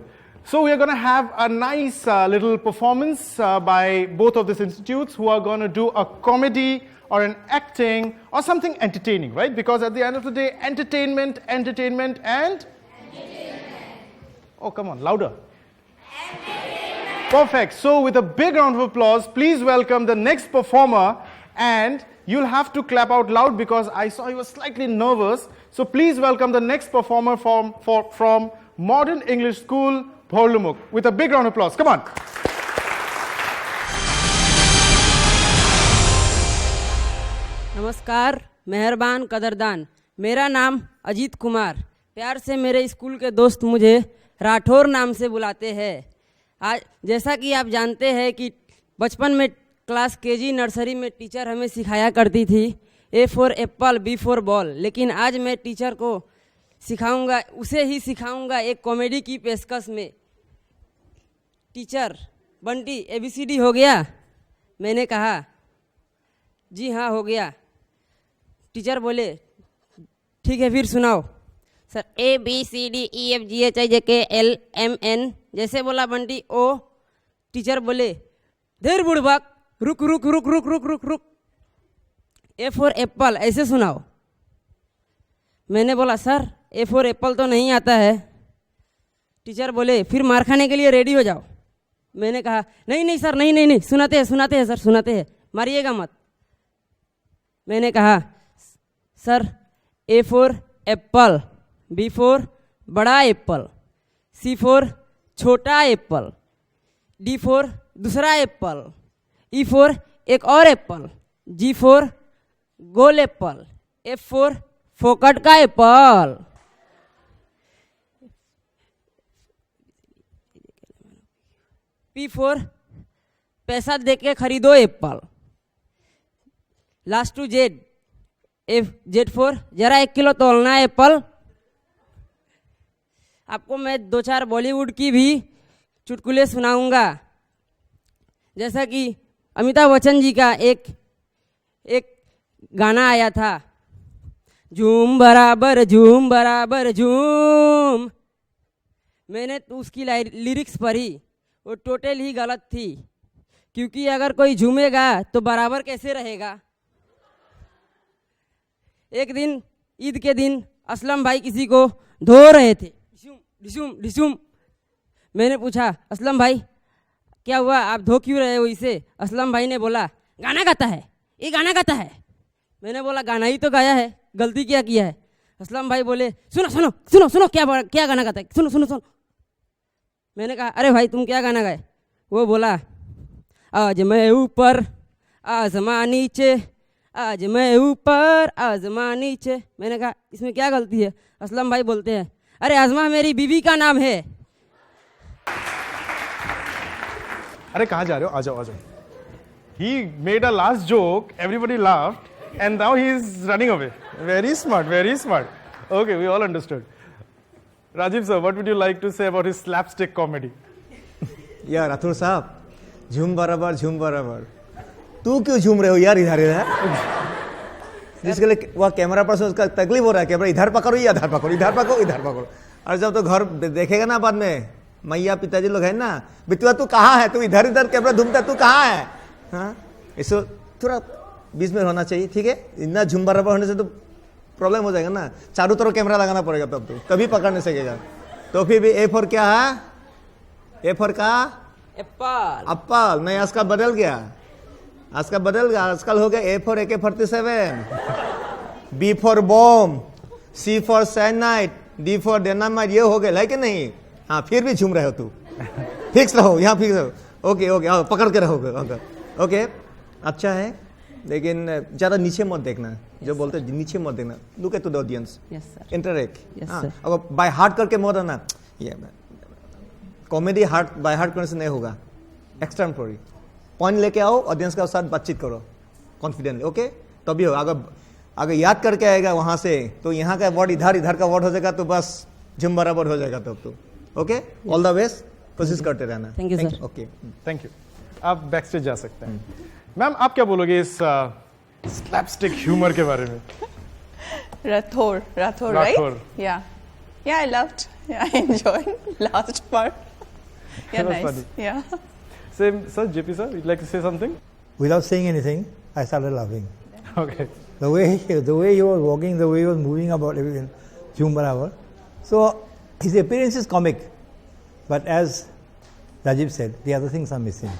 Speaker 1: So we are going to have a nice little performance by both of these institutes who are going to do a comedy or an acting or something entertaining, right? Because at the end of the day, entertainment, and... Oh, come on, louder. Perfect. So with a big round of applause, please welcome the next performer, and you'll have to clap out loud because I saw he was slightly nervous. So please welcome the next performer from Modern English School, Bhorlumukh, with a big round of applause. Come on.
Speaker 18: नमस्कार, मेहरबान कदरदान. मेरा नाम अजीत कुमार. प्यार से मेरे school के दोस्त मुझे राठौर नाम से बुलाते हैं. आज जैसा कि आप जानते हैं कि बचपन में क्लास केजी नर्सरी में टीचर हमें सिखाया करती थी A for Apple, B for ball. लेकिन आज मैं टीचर को उसे ही सिखाऊंगा एक कॉमेडी की पेशकश में. टीचर, बंटी ABCD हो गया? मैंने कहा जी हाँ हो गया. टीचर बोले ठीक है फिर सुनाओ. सर ABCDEFGHIJKLMN जैसे बोला बंटी ओ. टीचर बोले देर बुड़बक, रुक रुक रुक रुक रुक रुक रुक. A for एप्पल ऐसे सुनाओ. मैंने बोला सर A for एप्पल तो नहीं आता है. टीचर बोले फिर मार खाने के लिए रेडी हो जाओ. मैंने कहा नहीं सर नहीं सुनाते हैं सर सुनाते हैं, मारिएगा मत. मैंने कहा sir A for Apple, B for बड़ा एप्पल, C for छोटा एप्पल, D for दूसरा एप्पल, E for एक और Apple, G for goal Apple, F for फोकट का एप्पल। P for पैसा देके खरीदो apple. Last to Z, Z for जरा 1 किलो तोलना एप्पल। आपको मैं 2-4 बॉलीवुड की भी चुटकुले सुनाऊंगा, जैसा कि अमिताभ बच्चन जी का एक गाना आया था, झूम बराबर झूम। मैंने तो उसकी लिरिक्स पढ़ी, वो टोटल ही गलत थी, क्योंकि अगर कोई झूमेगा तो बराबर कैसे रहेगा। एक दिन ईद के दिन असलम भाई किसी को धो रहे थे, डिशुम। मैंने पूछा, असलम भाई क्या हुआ, आप धो क्यों रहे हो इसे? असलम भाई ने बोला, गाना गाता है, ये गाना गाता है। मैंने बोला, गाना ही तो गाया है, गलती क्या किया है? असलम भाई बोले, सुनो क्या गाना गाता है, सुनो। मैंने कहा, अरे भाई तुम क्या गाना गाए? वो बोला, आज मैं ऊपर आसमां नीचे, आज मैं ऊपर आसमां नीचे। मैंने कहा, इसमें क्या गलती है? असलम भाई बोलते हैं, अरे आजमा मेरी बीवी का नाम है।
Speaker 1: अरे कहाँ जा रहे हो? आ जाओ। He made a last joke, everybody laughed, and now he is running away. Very smart. Okay, we all understood. Rajiv sir, what would you like to say about his slapstick comedy?
Speaker 6: यार राठौर साहब, झूम बराबर। तू क्यों झूम रहे हो यार इधर? जिसके लिए वह कैमरा पर्सन उसका तकलीफ हो रहा है, कैमरा इधर पकड़ो या इधर पकड़ो। और जब तो घर देखेगा ना बाद में, मैया पिताजी लोग है ना, बिटुआ तू कहाँ है, तू इधर कैमरा घूमता, तू कहाँ है? हाँ, इसको थोड़ा बीच में होना चाहिए, ठीक है? इतना झूम बराबर होने से तो प्रॉब्लम हो जाएगा ना, चारों तरफ कैमरा लगाना पड़ेगा, तब तो कभी पकड़ नहीं सकेगा। तो फिर भी ए फॉर क्या है? ए फॉर का एप्पल। नहीं, आजकल बदल गया, आजकल हो गया A for AK-47, B for bomb, C for cyanide, D for dynamite. ये हो गया है कि नहीं? हाँ, फिर भी झूम रहे हो तू। फिक्स रहो, यहाँ फिक्स रहो। ओके, आओ पकड़ के रहोगे। ओके, अच्छा है, लेकिन ज्यादा नीचे मत देखना, जो बोलते हैं नीचे मत देखना। Look at the audience, interact. अगर बाय हार्ट करके मत आना, ये कॉमेडी हार्ट बाय हार्ट करने से नहीं होगा। एक्सटेम्पोरी पॉइंट लेके आओ, ऑडियंस के साथ बातचीत करो कॉन्फिडेंटली, ओके? तभी हो। अगर याद करके आएगा वहां से, तो यहाँ का वर्ड इधर का वर्ड हो जाएगा, तो बस झूम बराबर हो जाएगा तब तो। ओके, ऑल द बेस्ट, कोशिश करते रहना।
Speaker 18: Thank you sir.
Speaker 1: Okay, thank you. आप बैकस्टेज जा सकते हैं। मैम, आप क्या बोलोगे इस स्लैपस्टिक ह्यूमर के बारे में?
Speaker 16: Rathor, right? Yeah, I loved. Yeah, I enjoyed last part. Yeah, nice. Funny. Yeah.
Speaker 1: Same, sir. JP sir, you'd like to say something?
Speaker 5: Without saying anything, I started laughing.
Speaker 1: Okay.
Speaker 5: The way he was walking, the way he was moving about everything, Jhum Barabar. So his appearance is comic, but as Rajiv said, the other things are missing.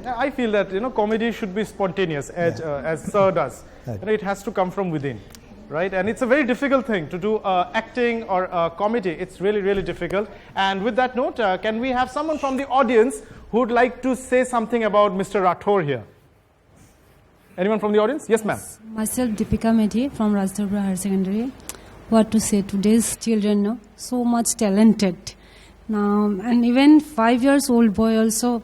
Speaker 1: I feel that comedy should be spontaneous, as Sir does. Right. It has to come from within, right? And it's a very difficult thing to do acting or comedy. It's really, really difficult. And with that note, can we have someone from the audience who would like to say something about Mr. Rathor here? Anyone from the audience? Yes, ma'am.
Speaker 19: Myself, Deepika Medhi from Rajasthan Higher Secondary. What to say? Today's children, so much talented. Now, and even 5 years old boy also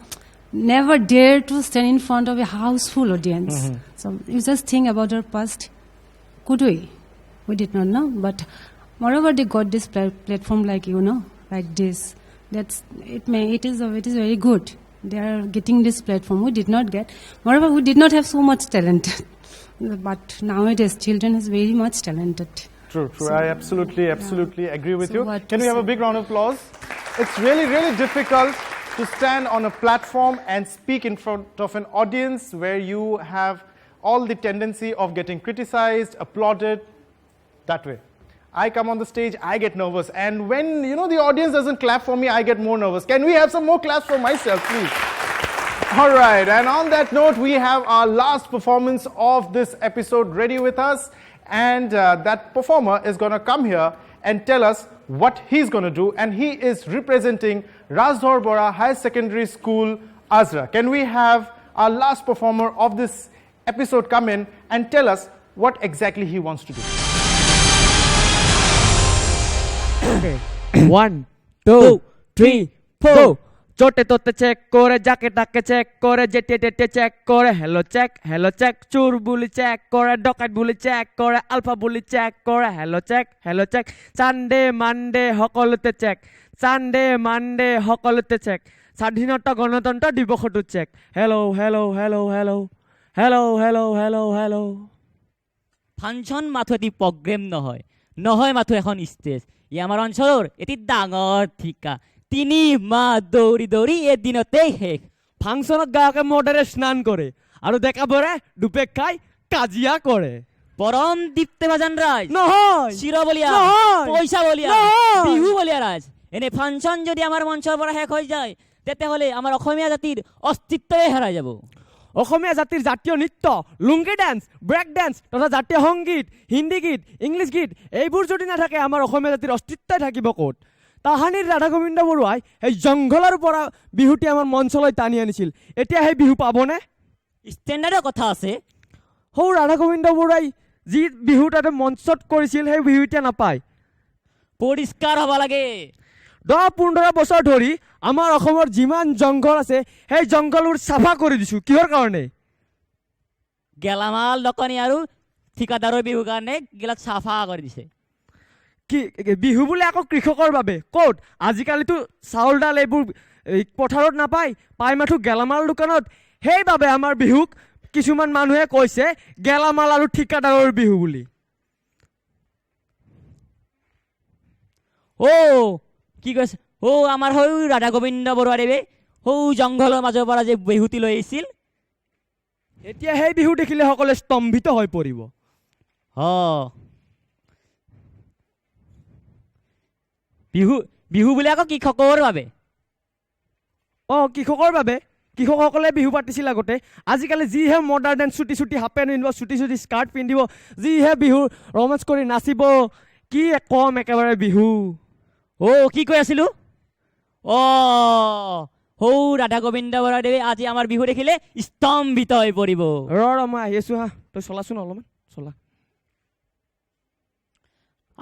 Speaker 19: never dare to stand in front of a house full audience. Mm-hmm. So you just think about our past. Could we? We did not know. But moreover, they got this platform like like this. It is very good. They are getting this platform. We did not get. Moreover, we did not have so much talent. But nowadays, children is very much talented.
Speaker 1: True. So, I absolutely agree with you. Can we have a big round of applause? It's really, really difficult to stand on a platform and speak in front of an audience where you have all the tendency of getting criticized, applauded, that way. I come on the stage, I get nervous, and when the audience doesn't clap for me, I get more nervous. Can we have some more claps for myself, please? All right, and on that note, we have our last performance of this episode ready with us, and that performer is going to come here and tell us what he's going to do. And he is representing Rajdhor Bora Higher Secondary School, Azra. Can we have our last performer of this episode come in and tell us what exactly he wants to do?
Speaker 20: Okay. 1, 2, 3, 4. Chote tote check kore, jacket take check kore, jete tete check kore, hello check, chur bully check kore, docket bully check kore, alpha bully check kore, hello check, Sunday, Monday, hokolote check, Sunday, Monday, hokolote check, Sadhinata gonotonta dibokotu check, hello.
Speaker 21: Function মাথো এটি programme নহয় মাথো এখন stage ই আমাৰ অঞ্চলৰ এটি ডাঙৰ ঠিকা 3 মাহ দৌৰি এদিনতেই শেষ
Speaker 20: ফাংচনত গায়কে মডাৰে স্নান কৰে আৰু দেখা পৰে দুপে খাই কাজিয়া কৰে
Speaker 21: পৰম দীপ্তভাজন ৰাজ
Speaker 20: নহয়
Speaker 21: শিৰবলিয়া পইচা বলিয়া বিহু বলিয়া ৰাজ এনে ফাংচন যদি আমাৰ মঞ্চৰ পৰা শেষ হৈ যায় তেতিয়াহ'লে আমাৰ অসমীয়া জাতিৰ অস্তিত্বই হেৰাই যাব
Speaker 20: অসমীয়া জাতিৰ জাতীয় নৃত্য লুংগি ডান্স ব্ৰেক ডান্স তথা জাতীয় সংগীত হিন্দী গীত ইংলিছ গীত এইবোৰ যদি নাথাকে আমাৰ অসমীয়া জাতিৰ অস্তিত্বই থাকিব ক'ত তাহানিৰ ৰাধা গোবিন্দ বৰুৱাই এই জংঘলৰ পৰা বিহুটি আমাৰ মঞ্চলৈ টানি আনিছিল এতিয়া সেই বিহু পাবনে
Speaker 21: ষ্টেণ্ডাৰ্ডৰ কথা আছে
Speaker 20: হৌ ৰাধা গোবিন্দ বৰুৱাই যি বিহু তাতে মঞ্চত কৰিছিল সেই বিহু এতিয়া নাপায়
Speaker 21: পৰিষ্কাৰ হ'ব লাগে
Speaker 20: 10-15 বছৰ ধৰি আমাৰ অসমৰ যিমান জংঘল আছে সেই জংঘলবোৰ সাফা কৰি দিছো কিহৰ কাৰণে
Speaker 21: গেলামাল দোকানী আৰু ঠিকাদাৰৰ বিহু কাৰণে গিলাক সাফা কৰি দিছে
Speaker 20: কি বিহু বুলি আকৌ কৃষকৰ বাবে কোট আজিকালিতো চাউল ডাল এইবোৰ পথাৰত নাপায় পাই মাথো গেলামাল দোকানত সেইবাবে আমাৰ বিহুক কিছুমান মানুহে কৈছে গেলামাল আৰু ঠিকাদাৰৰ বিহু বুলি
Speaker 21: কি কৈছে আমাৰ হৈ ৰাধা গোবিন্দ বৰুৱা দেৱে হৌ জংঘলৰ মাজৰ পৰা যে বিহুটি লৈ আহিছিল
Speaker 20: এতিয়া সেই বিহু দেখিলে সকলে স্তম্ভিত হৈ পৰিব
Speaker 21: বিহু বুলি আকৌ কৃষকৰ বাবে
Speaker 20: কৃষকৰ বাবে কৃষকসকলে বিহু পাতিছিল আগতে আজিকালি যিহে মডাৰ্ণ ডেন্স চুটি হাফ পেণ্ট পিন্ধিব চুটি স্কাৰ্ট পিন্ধিব যিহে বিহু ৰমেঞ্চ কৰি নাচিব কি কম একেবাৰে বিহু
Speaker 21: কি কৈ আছিলো হৌ ৰাধা গোবিন্দ বৰুৱা দেৱে আজি আমাৰ বিহু দেখিলে স্তম্ভিত হৈ পৰিব
Speaker 20: মই আহি আছো হা তই চলাচোন অলপমান চলা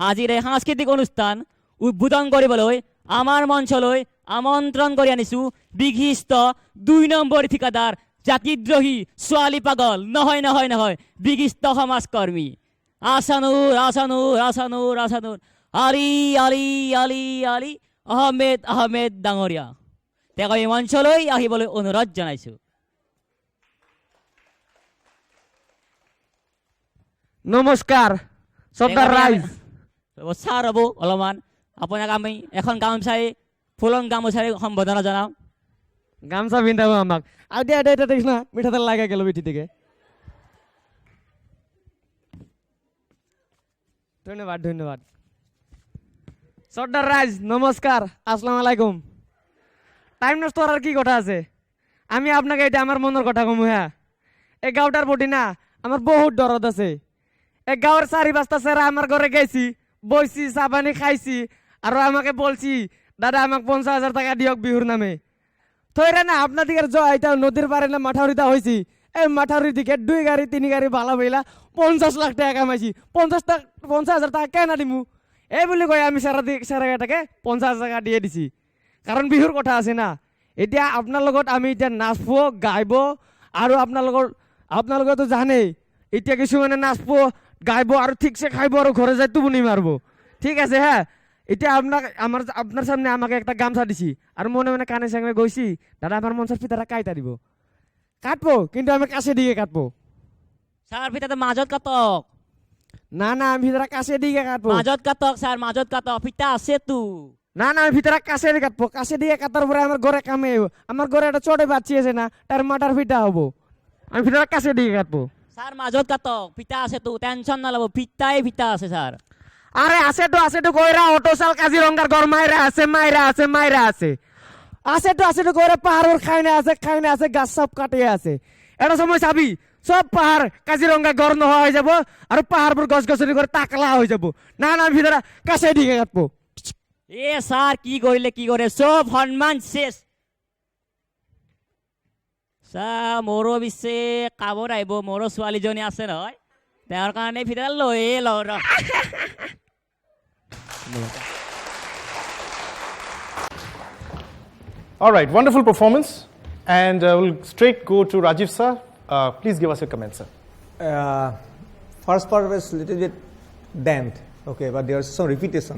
Speaker 21: আজিৰ এই সাংস্কৃতিক অনুষ্ঠান উদ্বোধন কৰিবলৈ আমাৰ মঞ্চলৈ আমন্ত্ৰণ কৰি আনিছো বিশিষ্ট 2 নম্বৰ ঠিকাদাৰ জাতিদ্ৰোহী ছোৱালী পাগল নহয় বিশিষ্ট সমাজকৰ্মী আছানুৰ আলি আহমেদ ডাঙৰীয়া তেওঁক এই মঞ্চলৈ আহিবলৈ অনুৰোধ জনাইছো
Speaker 20: নমস্কাৰ সৰ্দাৰ ৰাইজ
Speaker 21: ছাৰ হ'ব অলপমান আপোনাক আমি এখন গামোচাৰে ফুলন গামোচাৰে সম্বোধনা জনাওঁ
Speaker 20: গামোচা পিন্ধাব আমাক আৰু দিয়া দেখিছ না মিঠাতেল লাগে গেল বিঠি থেকে ধন্যবাদ সর্দার রাজ নমস্কার আসসালামু আলাইকুম টাইম নষ্ট করার কি কথা আছে আমি আপনাকে এটা আমার মনের কথা কমু হ্যাঁ এই গাঁওটার প্রতি না আমার বহুত দরদ আছে এই গাঁওর 4-5টা সেরা আমার ঘরে গেছি বইছি চা পানি খাইছি আর আমাকে বলছি দাদা আমাকে 50,000 টাকা দিয়ক বিহুর নামে থইরে না আপনাদের এটা নদীর পারে না মাঠাউরিটা হয়েছি এই মাঠাউরির দিকে 2 গাড়ি 3 গাড়ি ভালা বইলা 50 লাখ টাকা কামাইছি 50,000 টাকা কেন দিমু এই বুলি কয় আমি সারাটাকে 50,000 টাকা দিয়ে দিছি কারণ বিহুর কথা আছে না এতিয়া আপনার লগত আমি এতিয়া নাচবো গাইব আৰু আপোনালোকে তো জানেই এতিয়া কিছুমানে নাচবো গাইব আৰু ঠিকছে খাইব আৰু ঘরে যাই তুবনি মারব ঠিক আছে হ্যাঁ এতিয়া আপনার সামনে আমাকে একটা গামছা দিছি আর মনে কানে সামনে গইছি দাদা আমার মঞ্চের ফিতাটা কাইটা দিব কাটবো কিন্তু আমি কাছে দিয়ে কাটবো
Speaker 21: স্যার ফিতাটা মাজত কাটক
Speaker 20: না আমি ফিতাটা কাছে দিয়ে কাটবো
Speaker 21: মাজত কাটক স্যার মাজত কাটক ফিতা আছে তো
Speaker 20: না আমি ফিতাটা কাছে দিয়ে কাটবো কাছে দিয়ে কাটার পরে আমার ঘরে কামে আমার ঘরে একটা ছোট বাচ্চি আছে না তার মাটার ফিতা হবো আমি ফিতাটা কাছে দিয়ে কাটবো
Speaker 21: স্যার মাজত কাটক ফিতা আছে তো টেনশন না লব ফিতা আছে স্যার
Speaker 20: আরে আছে তো কইরা অটো চাল কাজিরঙ্গার ঘর মাইরা আছে তো কইরা পাহাড়ের খাইনে আছে গাছ সব কাটে আছে এটা সময় চাবি সব পাহাড় কাজিরঙ্গা গড় নোহোৱা হৈ যাব আৰু পাহাৰবোৰ গছ গছনি কৰি টাকলা হৈ যাব না ভিতৰত কাছে ঢিকে কাটবো
Speaker 21: এ স্যার কি কৰিলে কি কৰে সব সন্মান শেষ মোৰো পিছে কামত আহিব মোৰো ছোৱালীজনী আছে নহয় তেওঁৰ কাৰণে ভিতৰত লৈয়ে লওঁ ৰ
Speaker 1: All right, wonderful performance. And we'll straight go to Rajiv sir. Please give us your comments, sir.
Speaker 6: First part was a little bit damped, okay, but there's some repetition.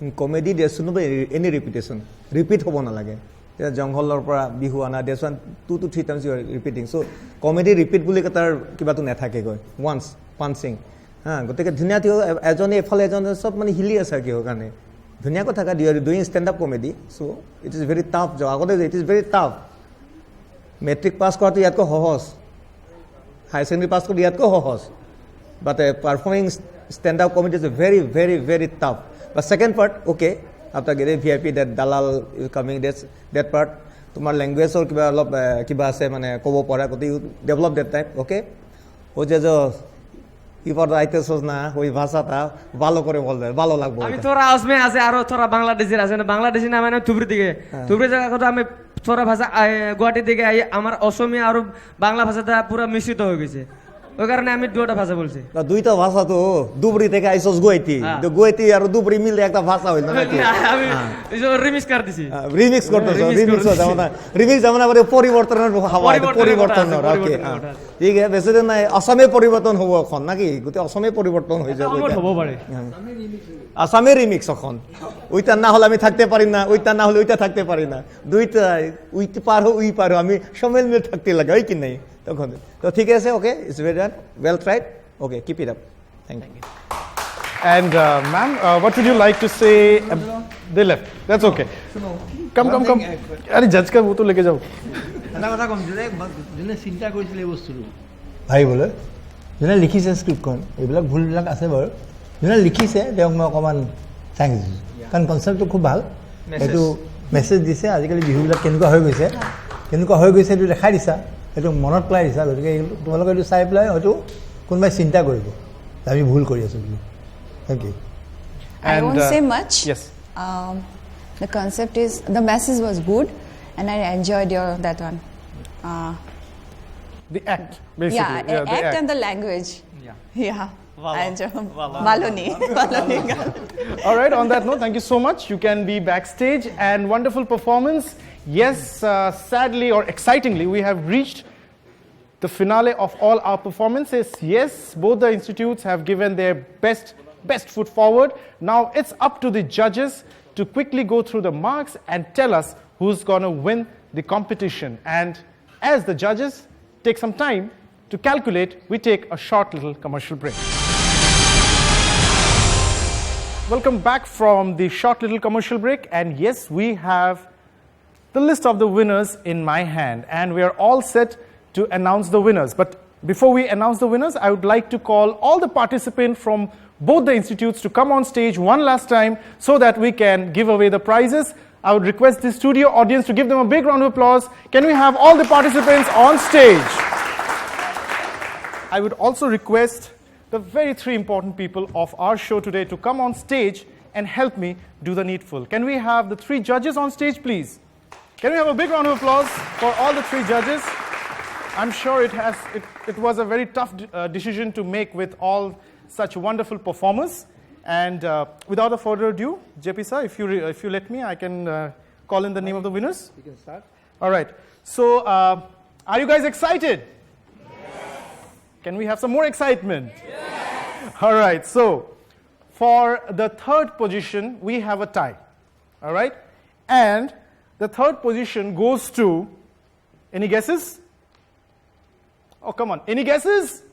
Speaker 6: In comedy, there should not be any repetition. Repeat hobo na lage. There jongholor pora bihu ana. There's 2 to 3 times you are repeating. So comedy repeat bule katar kiba tu nathake goi. Once punching. Goteke dhunia thio ejone ephale ejone sob mane hili asa ki hokane. Dhunia ko thaka you are doing stand up comedy. So it is very tough job. Agote it is very tough. Metric pass korte yat ko hohos. High secondary pass korte yat ko hohos. But performing stand up comedy is very very very tough. But second part, okay, after getting VIP, that dalal is coming, that part, tomar language or kiba ase mane kobo pora kote you develop that type, okay? O je jo ibar aite sojna oi bhasha ta bhalo kore bolbe bhalo lagbo
Speaker 20: আমি তোরা আসমে আছে আর তোরা বাংলাদেশের আছে না বাংলাদেশি না মানে তুবরি দিকে তুবরি জায়গা কথা আমি তোরা ভাষা গুয়াহাটি দিকে আমার অসমীয়া আর বাংলা ভাষাটা পুরো মিশ্রিত হয়ে গেছে ওই কারণে আমি দুটো ভাষা বলছি
Speaker 6: দুইটা ভাষা তো দুবরি থেকে আইছস গুয়াহাটি তো গুয়াহাটি আর দুবরি মিলে একটা ভাষা হইল নাকি
Speaker 20: আমি রিমিক্স করে দিছি
Speaker 6: রিমিক্স করতেছ রিমিক্স জানা রিমিক্স জানা মানে পরিবর্তনের হাওয়া পরিবর্তন ওকে ঠিক আছে বেশি দিন নাই আসামে পরিবর্তন হবো এখন নাকি গোটে আসামে পরিবর্তন হয়ে যাবে
Speaker 20: হবো পারে
Speaker 6: আসামে রিমিক্স এখন ওইটা না হলে আমি থাকতে পারি না ওইটা না হলে ওইটা থাকতে পারি না দুইটা উইতে পারো উই পারো আমি সমেল মিল থাকতে লাগে ওই কি নাই তখন তো ঠিক আছে okay it's very done well tried okay keep it up thank you
Speaker 1: And ma'am, what would you like to say? They left. That's okay. Come. अरे जज का वो तो लेके जाओ.
Speaker 5: এটা কথা কম যোনে চিন্তা কৰিছিল এই বস্তুটো ভাবিবলৈ যোনে লিখিছে স্ক্ৰিপ্টখন এইবিলাক ভুলবিলাক আছে বাৰু যোনে লিখিছে তেওঁক মই অকণমান থেংকছ দিছোঁ কাৰণ কনচেপ্টটো খুব ভাল এইটো মেছেজ দিছে আজিকালি বিহুবিলাক কেনেকুৱা হৈ গৈছে এইটো দেখাই দিছা এইটো মনত পেলাই দিছা গতিকে তোমালোকে এইটো চাই পেলাই হয়তো কোনোবাই চিন্তা কৰিব আমি ভুল কৰি আছোঁ বুলি thank you
Speaker 4: I won't say much.
Speaker 1: Yes.
Speaker 4: The concept is, the message was good and I enjoyed that one.
Speaker 1: The act, basically.
Speaker 4: Yeah,
Speaker 1: the
Speaker 4: act and the language. Yeah. I enjoy. Maloni.
Speaker 1: All right, on that note, thank you so much. You can be backstage and wonderful performance. Yes, sadly or excitingly, we have reached the finale of all our performances. Yes, both the institutes have given their best foot forward. Now it's up to the judges to quickly go through the marks and tell us who's going to win the competition. And as the judges take some time to calculate, we take a short little commercial break. Welcome back from the short little commercial break, and yes, we have the list of the winners in my hand, and we are all set to announce the winners. But before we announce the winners, I would like to call all the participants from both the institutes to come on stage one last time so that we can give away the prizes. I would request the studio audience to give them a big round of applause. Can we have all the participants on stage? I would also request the very 3 important people of our show today to come on stage and help me do the needful. Can we have the 3 judges on stage, please? Can we have a big round of applause for all the 3 judges? I'm sure it was a very tough decision to make with all such wonderful performers. And without a further ado, JP sir, if you let me, I can call in the name of the winners.
Speaker 5: You can start.
Speaker 1: All right. So, are you guys excited? Yes. Can we have some more excitement? Yes. All right. So, for the 3rd position, we have a tie. All right. And the 3rd position goes to, any guesses? Oh, come on. Any guesses?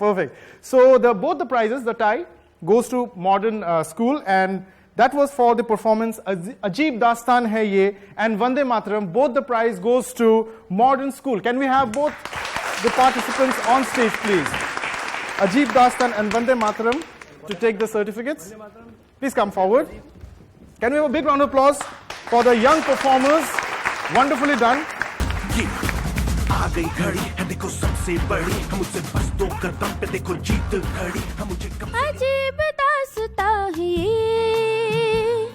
Speaker 1: Perfect. So both the prizes, the tie, goes to Modern School, and that was for the performance Ajeeb Dastan Hai Ye and Vande Mataram. Both the prize goes to Modern School. Can we have both the participants on stage, please? Ajeeb Dastan and Vande Mataram to take the certificates. Please come forward. Can we have a big round of applause for the young performers? Wonderfully done.
Speaker 2: आ गई घड़ी है देखो सबसे बड़ी हम मुझसे बस 2 कदम पे देखो जीत खड़ी हम मुझे
Speaker 15: अजीब दास्तां है ये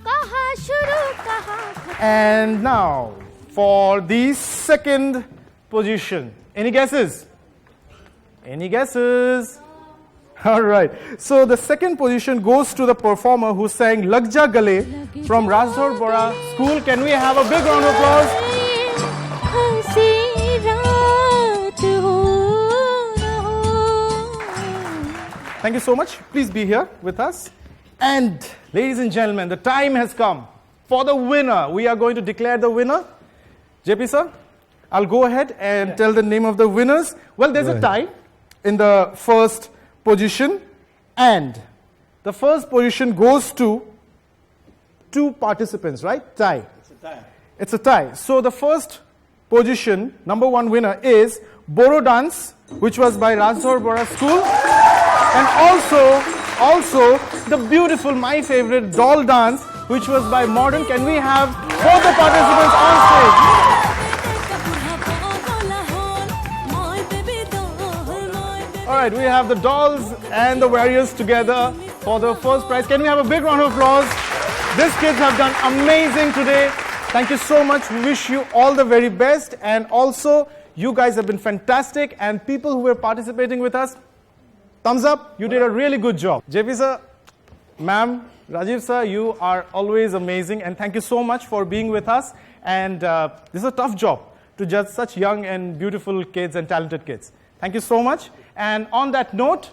Speaker 15: कहाँ शुरू कहाँ खत्म.
Speaker 1: And now for the second position. Any guesses? Any guesses? All right. So the second position goes to the performer who sang Lag Ja Gale from Rajdhor Bora School. Can we have a big round of applause? Thank you so much. Please be here with us. And ladies and gentlemen, the time has come for the winner. We are going to declare the winner. JP sir, I'll go ahead and tell the name of the winners. Well, there's a tie in the first position, and the first position goes to 2 participants, right? Tie. It's a tie. It's a tie. So the first position, number 1 winner is Boro Dance, which was by Rajdhor Bora School, and also the beautiful, my favorite, Doll Dance, which was by Modern. Can we have both the participants on stage? All right, we have the dolls and the warriors together for the first prize. Can we have a big round of applause? These kids have done amazing today. Thank you so much. We wish you all the very best. And also, you guys have been fantastic. And people who were participating with us, thumbs up. You did a really good job. JP sir, ma'am, Rajiv sir, you are always amazing. And thank you so much for being with us. And this is a tough job to judge such young and beautiful kids and talented kids. Thank you so much. And on that note,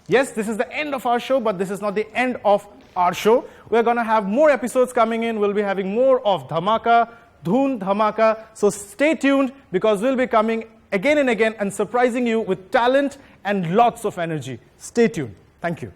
Speaker 1: yes, this is the end of our show, but this is not the end of our show. We're going to have more episodes coming in. We'll be having more of Dhamaka, Dhoon Dhamaka. So stay tuned, because we'll be coming again and again and surprising you with talent and lots of energy. Stay tuned. Thank you.